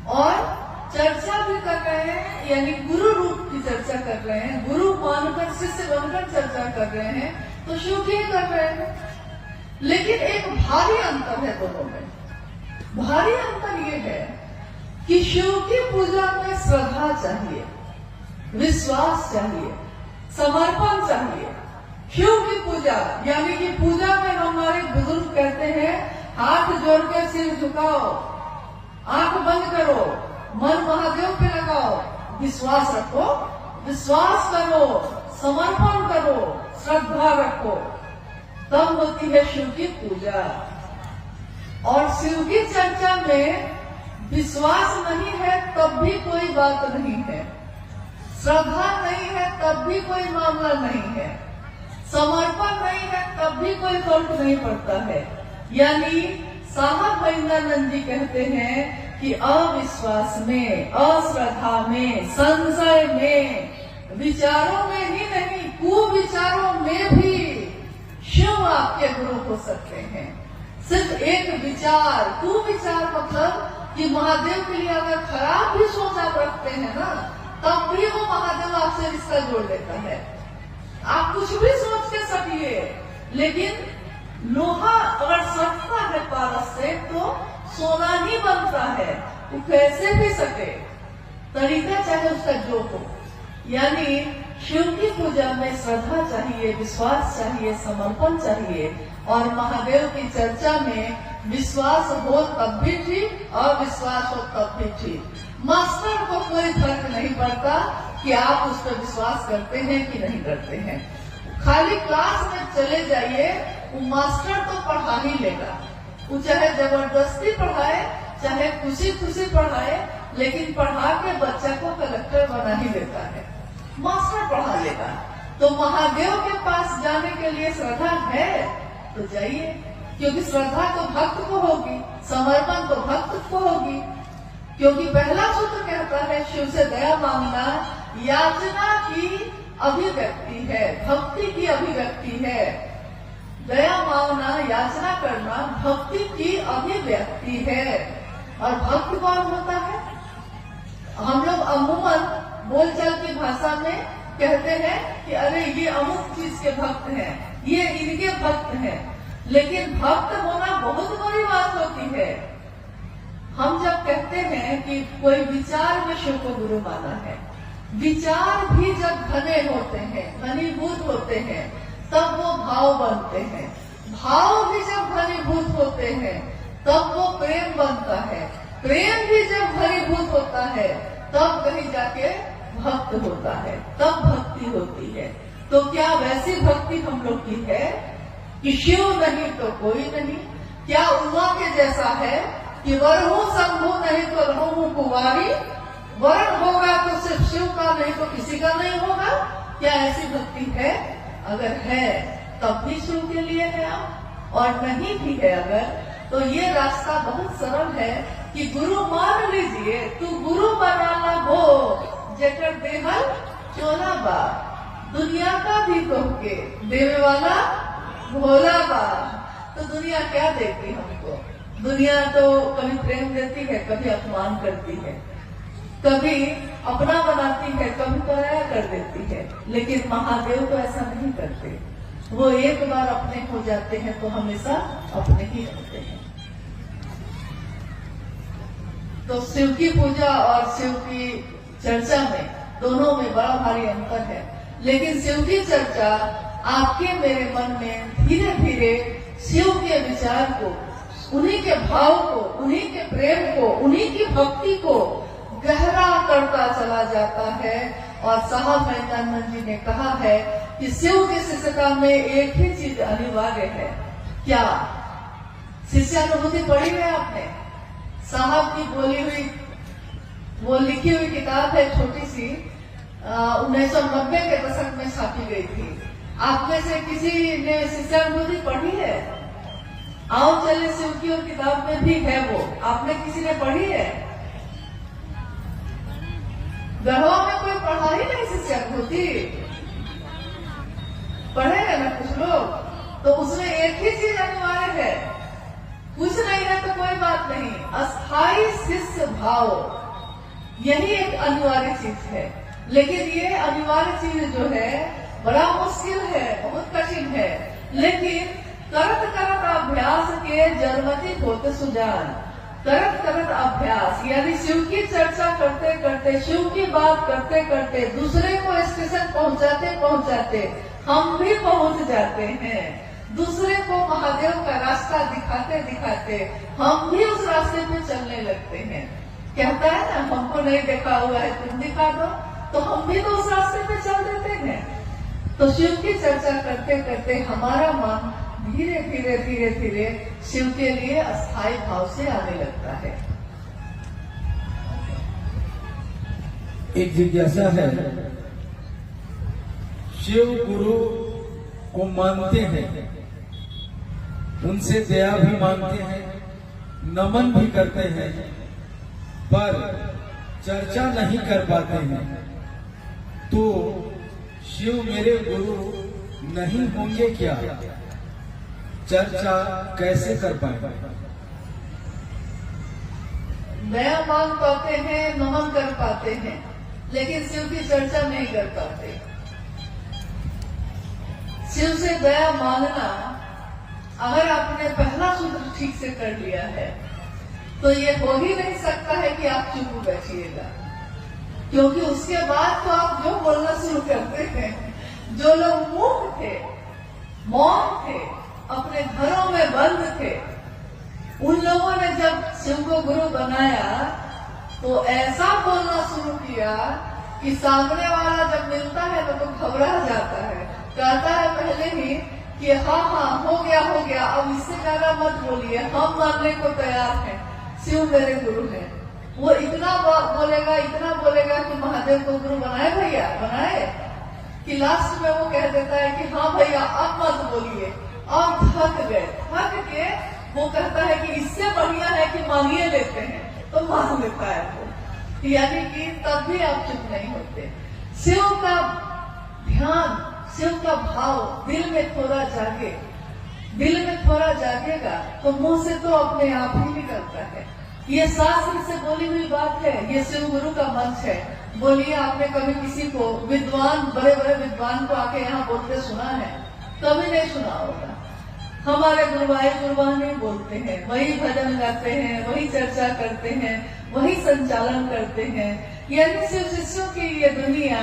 और चर्चा भी कर रहे हैं, यानी गुरु रूप की चर्चा कर रहे हैं, गुरु मानकर शिष्य बनकर चर्चा कर रहे हैं, तो शिव की कर रहे हैं। लेकिन एक भारी अंतर है दोनों में। भारी अंतर ये है कि शिव की पूजा में श्रद्धा चाहिए, विश्वास चाहिए, समर्पण चाहिए। शिव की पूजा यानी कि पूजा में हमारे बुजुर्ग कहते हैं, हाथ जोड़ के सिर झुकाओ, आंख बंद करो, मन महादेव पे लगाओ, विश्वास रखो, विश्वास करो, समर्पण करो, श्रद्धा रखो, तब होती है शिव की पूजा। और शिव की चर्चा में विश्वास नहीं है तब भी कोई बात नहीं है, श्रद्धा नहीं है तब भी कोई मामला नहीं है, समर्पण नहीं है तब भी कोई फर्क नहीं पड़ता है। यानी साहब महेंद्रानंद जी कहते हैं कि अविश्वास में, अश्रद्धा में, संशय में, विचारों में ही नहीं, कुविचारों में भी शिव आपके गुरु हो सकते हैं। सिर्फ एक विचार, कुविचार मतलब कि महादेव के लिए अगर खराब भी सोच आप रखते हैं ना, तब भी वो महादेव आपसे रिश्ता जोड़ लेता है। आप कुछ भी सोच के सकिए, लेकिन लोहा अगर सटता है पारस से तो सोना ही बनता है, वो कैसे भी सके, तरीका चाहे उसका जो हो। यानी शिव की पूजा में श्रद्धा चाहिए, विश्वास चाहिए, समर्पण चाहिए, और महादेव की चर्चा में विश्वास हो तब भी ठीक, अविश्वास हो तब भी ठीक। मास्टर को कोई फर्क नहीं पड़ता कि आप उस पर विश्वास करते हैं कि नहीं करते हैं। खाली क्लास में चले जाइए, वो मास्टर तो पढ़ा ही लेगा, वो चाहे जबरदस्ती पढ़ाए चाहे खुशी खुशी पढ़ाए, लेकिन पढ़ा के बच्चा को कलेक्टर बना ही लेता है, मास्टर पढ़ा लेगा। तो महादेव के पास जाने के लिए श्रद्धा है तो जाइए, क्योंकि श्रद्धा तो भक्त को होगी, समर्पण तो भक्त को होगी। क्योंकि पहला सूत्र कहता है शिव से दया मांगना याचना की अभिव्यक्ति है, भक्ति की अभिव्यक्ति है। दया मांगना याचना करना भक्ति की अभिव्यक्ति है। और भक्त कौन होता है? हम लोग अमूमन बोलचाल की भाषा में कहते हैं कि अरे ये अमुक चीज के भक्त हैं, ये इनके भक्त हैं, लेकिन भक्त होना बहुत बड़ी बात होती है। हम जब कहते हैं कि कोई विचार में शिव को गुरु माना है, विचार भी जब घने होते हैं, घनीभूत होते हैं, तब वो भाव बनते हैं। भाव भी जब घनीभूत होते हैं तब वो प्रेम बनता है। प्रेम भी जब घनीभूत होता है तब कहीं जाके भक्त होता है, तब भक्ति होती है। तो क्या वैसी भक्ति हम लोग की है कि शिव नहीं तो कोई नहीं? क्या उमा के जैसा है कि वरहू शंभु नहीं तो रहूं कुंवारी, वरण होगा तो सिर्फ शिव का नहीं तो किसी का नहीं होगा? क्या ऐसी भक्ति है? अगर है तब भी शिव के लिए है आप, और नहीं भी है अगर, तो ये रास्ता बहुत सरल है कि गुरु मान लीजिए, तू गुरु बनाना हो जेकर देहल चोला बा, दुनिया का भी कहके देवे वाला भोला बा। तो दुनिया क्या देती हमको? दुनिया तो कभी प्रेम देती है, कभी अपमान करती है, कभी अपना बनाती है, कभी पराया कर देती है। लेकिन महादेव तो ऐसा नहीं करते, वो एक बार अपने हो जाते हैं तो हमेशा अपने ही रहते हैं। तो शिव की पूजा और शिव की चर्चा में, दोनों में बड़ा भारी अंतर है। लेकिन शिव की चर्चा आपके मेरे मन में धीरे धीरे शिव के विचार को, उन्हीं के भाव को, उन्हीं के प्रेम को, उन्हीं की भक्ति को गहरा करता चला जाता है। और साहब मेहतानंद जी ने कहा है कि शिव की शिष्यता में एक ही चीज अनिवार्य है। क्या? शिष्यानुभूति पढ़ी है आपने? साहब की बोली हुई, वो लिखी हुई किताब है, छोटी सी, 1990 के दशक में छापी गई थी। आप में से किसी ने शिष्यानुभूति पढ़ी है? आओ चले, शिव की और किताब में भी है वो, आपने किसी ने पढ़ी है? गढ़वा में कोई पढ़ा ही नहीं शिष्यानुभूति, पढ़े है ना कुछ लोग? तो उसमें एक ही चीज अनिवार्य है, कुछ नहीं है तो कोई बात नहीं, अस्थाई शिष्य भाव, यही एक अनिवार्य चीज है। लेकिन ये अनिवार्य चीज जो है बड़ा मुश्किल है, बहुत कठिन है। लेकिन करत करत अभ्यास के जन्मति होते सुजान, करत करत अभ्यास, यानी शिव की चर्चा करते करते, शिव की बात करते करते, दूसरे को स्टेशन पहुंचाते पहुंचाते हम भी पहुंच जाते हैं। दूसरे को महादेव का रास्ता दिखाते दिखाते हम भी उस रास्ते पे चलने लगते हैं। कहता है ना, हमको नहीं देखा हुआ है तुम दिखा दो, तो हम भी तो उस रास्ते पे चल देते हैं। तो शिव की चर्चा करते करते हमारा मन धीरे धीरे धीरे धीरे शिव के लिए अस्थायी भाव से आने लगता है। एक जिज्ञासा है, शिव गुरु को मानते हैं, उनसे दया भी मांगते हैं, नमन भी करते हैं, पर चर्चा नहीं कर पाते हैं, तो शिव मेरे गुरु नहीं होंगे क्या? चर्चा कैसे कर पाएंगे? दया मांग पाते हैं, नमन कर पाते हैं, लेकिन शिव की चर्चा नहीं कर पाते। शिव से दया मांगना, अगर आपने पहला सूत्र ठीक से कर लिया है तो ये हो ही नहीं सकता है कि आप चुप बैठिएगा, क्योंकि उसके बाद तो आप जो बोलना शुरू करते हैं। जो लोग मूक थे, मौन थे, अपने घरों में बंद थे, उन लोगों ने जब शिव को गुरु बनाया तो ऐसा बोलना शुरू किया कि सामने वाला जब मिलता है तो घबरा जाता है, कहता है पहले ही कि हाँ हाँ हो गया, अब इससे ज्यादा मत बोलिए, हम मानने को तैयार हैं, शिव मेरे गुरु हैं। वो इतना बोलेगा कि महादेव को गुरु बनाए भैया, बनाए, कि लास्ट में वो कह देता है कि हाँ भैया अब मत बोलिए, अब थक के वो कहता है कि इससे बढ़िया है कि मांगिए लेते हैं, तो मांग लेता है वो। यानी कि तब भी आप चुप नहीं होते। शिव का ध्यान, शिव का भाव दिल में थोड़ा जागेगा तो मुंह से तो अपने आप ही निकलता है। ये शास्त्र से बोली हुई बात है, ये शिव गुरु का मंच है। बोलिए, आपने कभी किसी को बड़े विद्वान को आके यहाँ बोलते सुना है? कभी नहीं सुना होगा। हमारे गुरुवान ही बोलते हैं, वही भजन गाते हैं, वही चर्चा करते हैं, वही संचालन करते हैं। यानी शिव शिष्यों की ये दुनिया,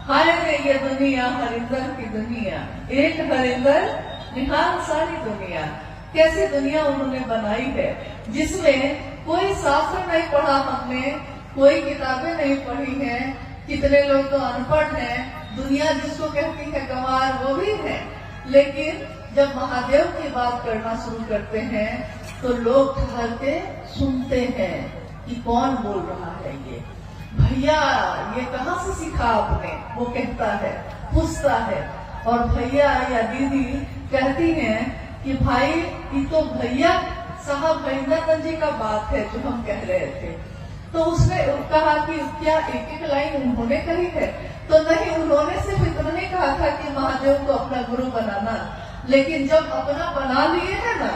हाय रे ये दुनिया, हरिंदर की दुनिया, एक हरिंदर निहाल सारी दुनिया। कैसी दुनिया उन्होंने बनाई है, जिसमें कोई शास्त्र नहीं पढ़ा हमने, कोई किताबें नहीं पढ़ी हैं। कितने लोग तो अनपढ़ हैं, दुनिया जिसको कहती है गंवार वो भी है। लेकिन जब महादेव की बात करना शुरू करते हैं तो लोग ठहर के सुनते हैं कि कौन बोल रहा है ये भैया, ये कहाँ से सीखा आपने, वो कहता है, पूछता है। और भैया या दीदी कहती हैं कि भाई ये तो भैया साहब महेंद्रनाथ जी का बात है जो हम कह रहे थे। तो उसने कहा कि क्या एक लाइन उन्होंने कही है? तो नहीं, उन्होंने सिर्फ इतना ही कहा था कि महादेव को अपना गुरु बनाना। लेकिन जब अपना बना लिए है ना,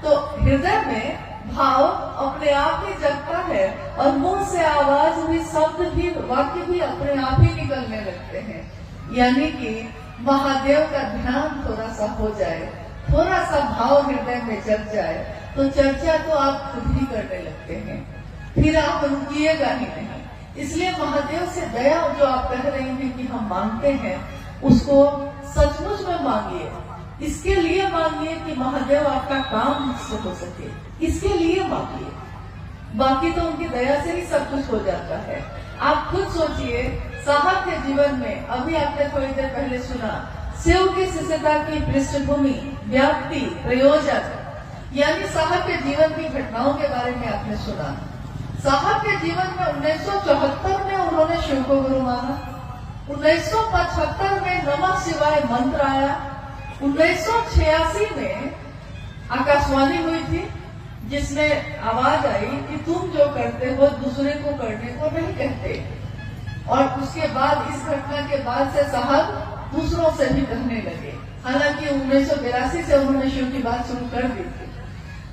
तो हृदय में भाव अपने आप ही जगता है और मुंह से आवाज भी, शब्द भी, वाक्य भी अपने आप ही निकलने लगते हैं। यानी कि महादेव का ध्यान थोड़ा सा हो जाए, थोड़ा सा भाव हृदय में जग जाए, तो चर्चा तो आप खुद ही करने लगते हैं, फिर आप रुकिएगा ही नहीं। इसलिए महादेव से दया जो आप कह रही हैं कि हम मांगते हैं, उसको सचमुच में मांगिए। इसके लिए मांगिए कि महादेव आपका काम मुझसे हो सके, इसके लिए मांगिए। बाकी तो उनकी दया से ही सब कुछ हो जाता है। आप खुद सोचिए, साहब के जीवन में, अभी आपने थोड़ी देर पहले सुना, शिव की शिष्यता की पृष्ठभूमि, व्याप्ति, प्रयोजक, यानी साहब के जीवन की घटनाओं के बारे में आपने सुना। साहब के जीवन में 1974 में उन्होंने शिव को गुरु माना, 1975 में नमः शिवाय मंत्र आया, 1986 में आकाशवाणी हुई थी जिसमें आवाज आई कि तुम जो करते हो दूसरे को करने को नहीं कहते। और उसके बाद, इस घटना के बाद से साहब दूसरों से भी कहने लगे। हालांकि 1982 से उन्होंने शिव की बात शुरू कर दी थी,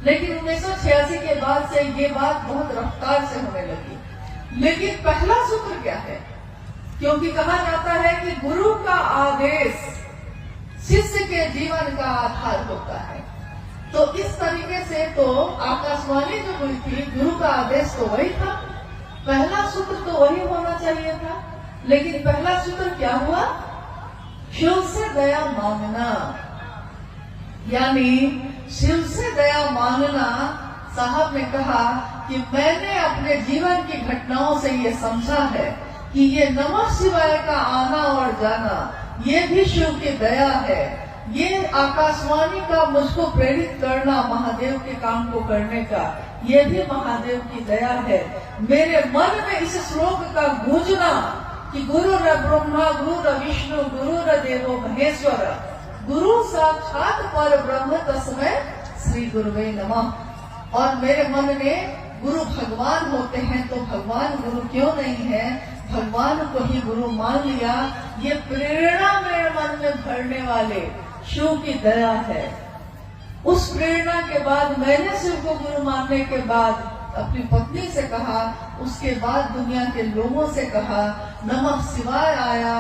लेकिन 1986 के बाद से ये बात बहुत रफ्तार से होने लगी। लेकिन पहला सूत्र क्या है? क्योंकि कहा जाता है कि गुरु का आदेश शिष्य के जीवन का आधार होता है। तो इस तरीके से तो आकाशवाणी जो हुई थी, गुरु का आदेश तो वही था, पहला सूत्र तो वही होना चाहिए था। लेकिन पहला सूत्र क्या हुआ? शिव से दया मांगना। यानी शिव से दया मांगना। साहब ने कहा कि मैंने अपने जीवन की घटनाओं से ये समझा है कि ये नमः शिवाय का आना और जाना, ये भी शिव की दया है। ये आकाशवाणी का मुझको प्रेरित करना महादेव के काम को करने का, ये भी महादेव की दया है। मेरे मन में इस श्लोक का गूंजना कि गुरु र ब्रह्मा गुरु र विष्णु गुरु र देवो महेश्वर, गुरु साक्षात पर ब्रह्म तस्मै श्री गुरुवे नमः। और मेरे मन में गुरु भगवान होते हैं, तो भगवान गुरु क्यों नहीं है? भगवान को ही गुरु मान लिया। ये प्रेरणा मेरे मन में भरने वाले शिव की दया है। उस प्रेरणा के बाद मैंने शिव को गुरु मानने के बाद अपनी पत्नी से कहा, उसके बाद दुनिया के लोगों से कहा, नमः शिवाय आया,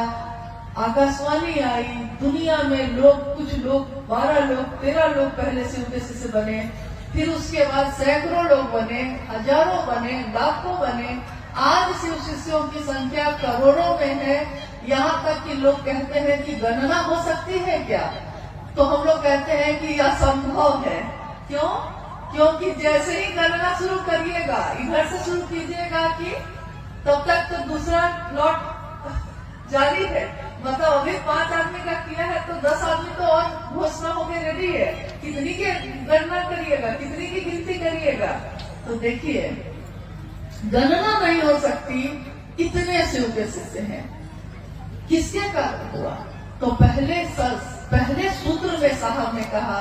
आकाशवाणी आई, दुनिया में लोग, कुछ लोग 12 लोग 13 लोग पहले शिव के शिष्य बने, फिर उसके बाद सैकड़ों लोग बने, हजारों बने, लाखों बने। आज शिव शिष्यों की संख्या करोड़ों में है। यहाँ तक कि लोग कहते हैं कि गणना हो सकती है क्या? तो हम लोग कहते हैं कि असंभव है। क्यों? क्योंकि जैसे ही गणना शुरू करिएगा, इधर से शुरू कीजिएगा कि तब तक तो दूसरा लॉट जारी है, मतलब अभी 5 आदमी का किया है तो 10 आदमी तो और घोषणा होके रेडी है। कितनी की गणना करिएगा, कितनी की गिनती करिएगा। तो देखिए गणना नहीं हो सकती, इतने शिव के शिष्य हैं। किसके कारण हुआ? तो पहले सूत्र में साहब ने कहा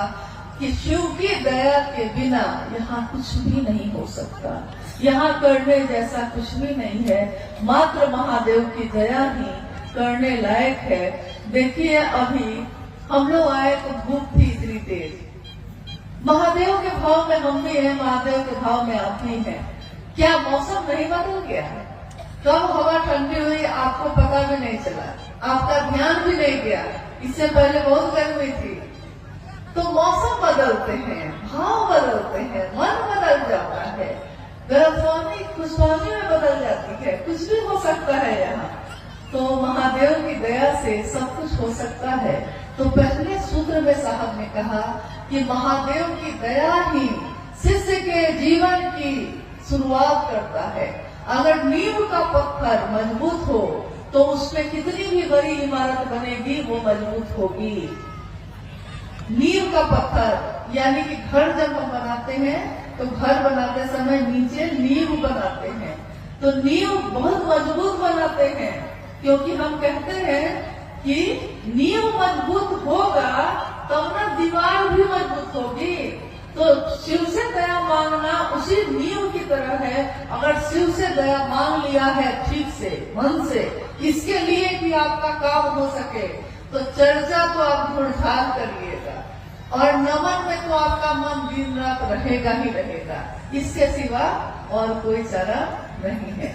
कि शिव की दया के बिना यहाँ कुछ भी नहीं हो सकता, यहाँ करने जैसा कुछ भी नहीं है, मात्र महादेव की दया ही करने लायक है। देखिए अभी हम लोग आए तो धूप थी इतनी तेज, महादेव के भाव में हम भी हैं, महादेव के भाव में आप भी हैं। क्या मौसम नहीं बदल गया है? कब हवा ठंडी हुई आपको पता भी नहीं चला, आपका ध्यान भी नहीं गया। इससे पहले बहुत गर्मी थी। तो मौसम बदलते हैं, भाव बदलते हैं, मन बदल जाता है, गलतफहमी खुशफहमी में बदल जाती है, कुछ भी हो सकता है यहाँ। तो महादेव की दया से सब कुछ हो सकता है। तो पहले सूत्र में साहब ने कहा कि महादेव की दया ही शिष्य के जीवन की शुरुआत करता है। अगर नींव का पत्थर मजबूत हो तो उसमें कितनी भी बड़ी इमारत बनेगी वो मजबूत होगी। नींव का पत्थर यानी कि घर जब हम बनाते हैं तो घर बनाते समय नीचे नींव बनाते हैं, तो नींव बहुत मजबूत बनाते हैं, क्योंकि हम कहते हैं कि नींव मजबूत होगा तब ना दीवार भी मजबूत होगी। तो शिव से दया मांगना उसी नींव की तरह है। अगर शिव से दया मांग लिया है ठीक से, मन से, इसके लिए कि आपका काम हो सके, तो चर्चा तो आप ढूंढछाड़ करिएगा और नमन में तो आपका मन दिन रात रहेगा ही रहेगा। इसके सिवा और कोई चारा नहीं है।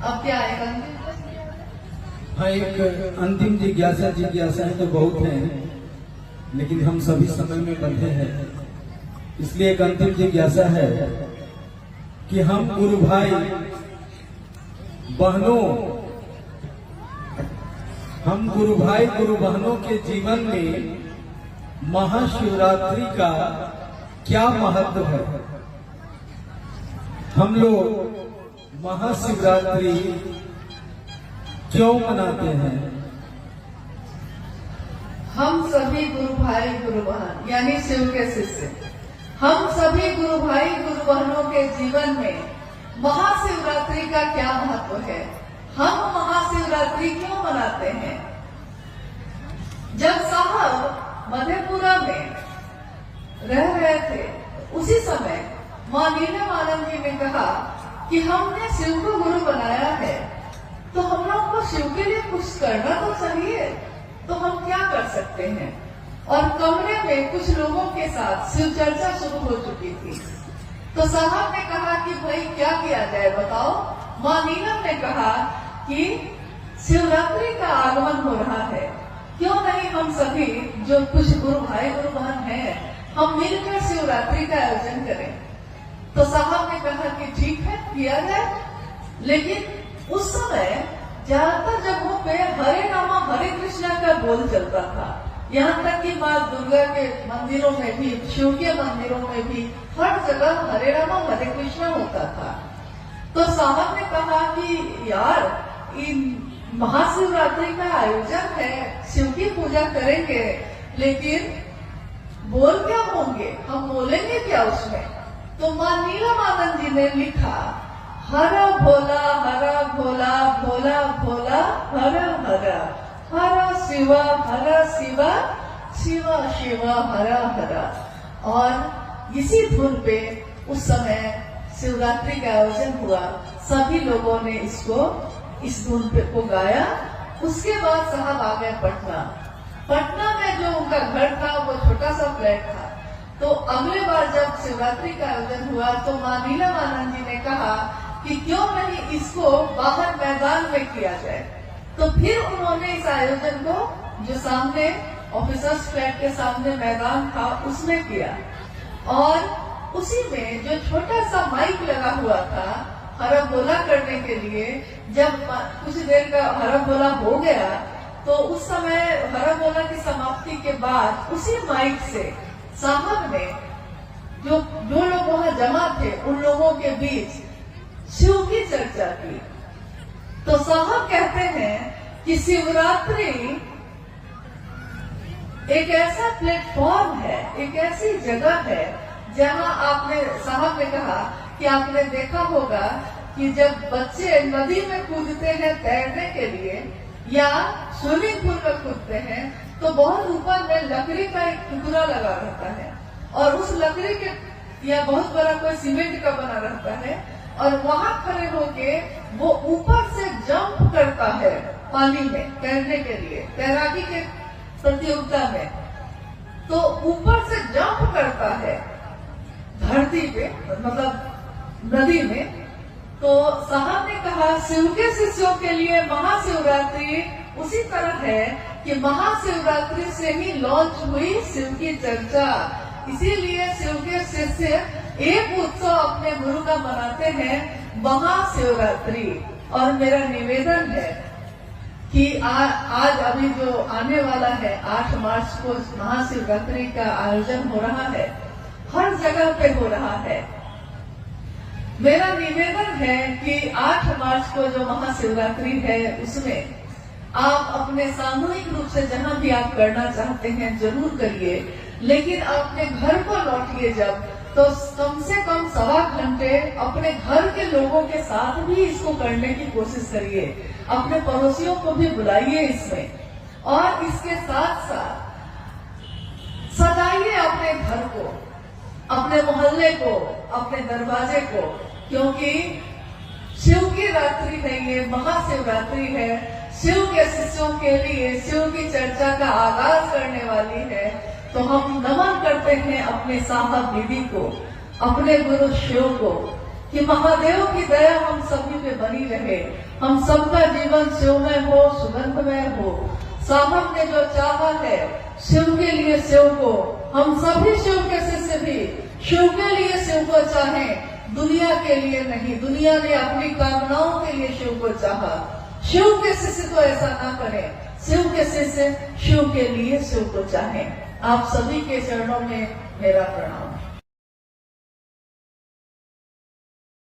अब क्या आएगा? हाँ, एक अंतिम जिज्ञासाएं तो बहुत हैं, लेकिन हम सभी समय में बंधे हैं। इसलिए एक अंतिम जिज्ञासा है कि हम गुरु भाई गुरु बहनों के जीवन में महाशिवरात्रि का क्या महत्व है? हम लोग महाशिवरात्रि क्यों मनाते हैं? हम सभी गुरु भाई गुरु बहन यानी शिव के शिष्य, हम सभी गुरु भाई गुरु बहनों के जीवन में महाशिवरात्रि का क्या महत्व है? हम महाशिवरात्रि क्यों मनाते हैं? जब साहब मधेपुरा में रह रहे थे उसी समय मां नीलमानंद जी ने कहा कि हमने शिव को गुरु बनाया है तो हम लोग को शिव के लिए कुछ करना तो चाहिए। तो हम क्या कर सकते हैं? और कमरे में कुछ लोगों के साथ शिव चर्चा शुरू हो चुकी थी। तो साहब ने कहा कि भाई क्या किया जाए बताओ। मां नीलम ने कहा कि शिवरात्रि का आगमन हो रहा है, क्यों नहीं हम सभी जो कुछ गुरु भाई गुरु बहन हैं हम मिलकर शिवरात्रि का आयोजन करें। तो साहब ने कहा कि ठीक है किया जाए। लेकिन उस समय ज्यादातर जगहों पे हरे रामा हरे कृष्णा का बोल चलता था। यहाँ तक कि माँ दुर्गा के मंदिरों में भी, शिव के मंदिरों में भी हर जगह हरे रामा हरे कृष्णा होता था। तो साहब ने कहा कि यार इन महाशिवरात्रि का आयोजन है, शिव की पूजा करेंगे, लेकिन बोल क्या होंगे, हम बोलेंगे क्या उसमें? तो मां नीलमानंद जी ने लिखा हरा भोला भोला भोला हरा हरा हरा शिवा शिवा शिवा हरा हरा। और इसी धुन पे उस समय शिवरात्रि का आयोजन हुआ। सभी लोगों ने इस धुन पे को गाया। उसके बाद साहब आ गए पटना में जो उनका घर था वो छोटा सा फ्लैट था। तो अगले बार जब शिवरात्रि का आयोजन हुआ तो मां नीलमानंद जी ने कहा कि क्यों नहीं इसको बाहर मैदान में किया जाए। तो फिर उन्होंने इस आयोजन को जो सामने ऑफिसर्स फ्लैट के सामने मैदान था उसमें किया। और उसी में जो छोटा सा माइक लगा हुआ था हरा बोला करने के लिए, जब कुछ देर का हरा बोला हो गया तो उस समय हरा बोला की समाप्ति के बाद उसी माइक से साहब ने जो लोग वहां जमा थे उन लोगों के बीच शिव की चर्चा की। तो साहब कहते हैं कि शिवरात्रि एक ऐसा प्लेटफॉर्म है, एक ऐसी जगह है जहां आपने साहब ने कहा कि आपने देखा होगा कि जब बच्चे नदी में कूदते हैं तैरने के लिए या स्विमिंग पूल में कूदते हैं तो बहुत ऊपर में लकड़ी का एक टुकड़ा लगा रहता है और उस लकड़ी के या बहुत बड़ा कोई सीमेंट का बना रहता है और वहां खड़े होके वो ऊपर से जंप करता है पानी में तैरने के लिए, तैराकी के प्रतियोगिता में। तो ऊपर से जंप करता है धरती पे, मतलब नदी में। तो साहब ने कहा शिव के शिष्यों के लिए महाशिवरात्रि उसी तरह है कि महाशिवरात्रि से ही लॉन्च हुई शिव की चर्चा। इसीलिए शिव के शिष्य एक उत्सव अपने गुरु का मनाते हैं, महाशिवरात्रि। और मेरा निवेदन है कि आज अभी जो आने वाला है 8 मार्च को महाशिवरात्रि का आयोजन हो रहा है, हर जगह पे हो रहा है। मेरा निवेदन है कि 8 मार्च को जो महाशिवरात्रि है उसमें आप अपने सामूहिक रूप से जहां भी आप करना चाहते हैं जरूर करिए, लेकिन अपने घर को लौटिए जब तो कम से कम 1.25 घंटे अपने घर के लोगों के साथ भी इसको करने की कोशिश करिए। अपने पड़ोसियों को भी बुलाइए इसमें और इसके साथ साथ सजाइए अपने घर को, अपने मोहल्ले को, अपने दरवाजे को, क्योंकि शिव की रात्रि है, ये महाशिवरात्रि है। शिव के शिष्यों के लिए शिव की चर्चा का आगाज करने वाली है। तो हम नमन करते हैं अपने साहब दीदी को, अपने गुरु शिव को, कि महादेव की दया हम सभी पे बनी रहे, हम सबका जीवन शिवमय हो, सुगंधमय हो। साहब ने जो चाहा है शिव के लिए शिव को, हम सभी शिव के शिष्य भी शिव के लिए शिव को चाहें, दुनिया के लिए नहीं। दुनिया ने अपनी कामनाओं के लिए शिव को चाहा, शिव के शिष्य तो ऐसा ना करें। शिव के शिष्य शिव के लिए शिव को चाहें। आप सभी के चरणों में मेरा प्रणाम।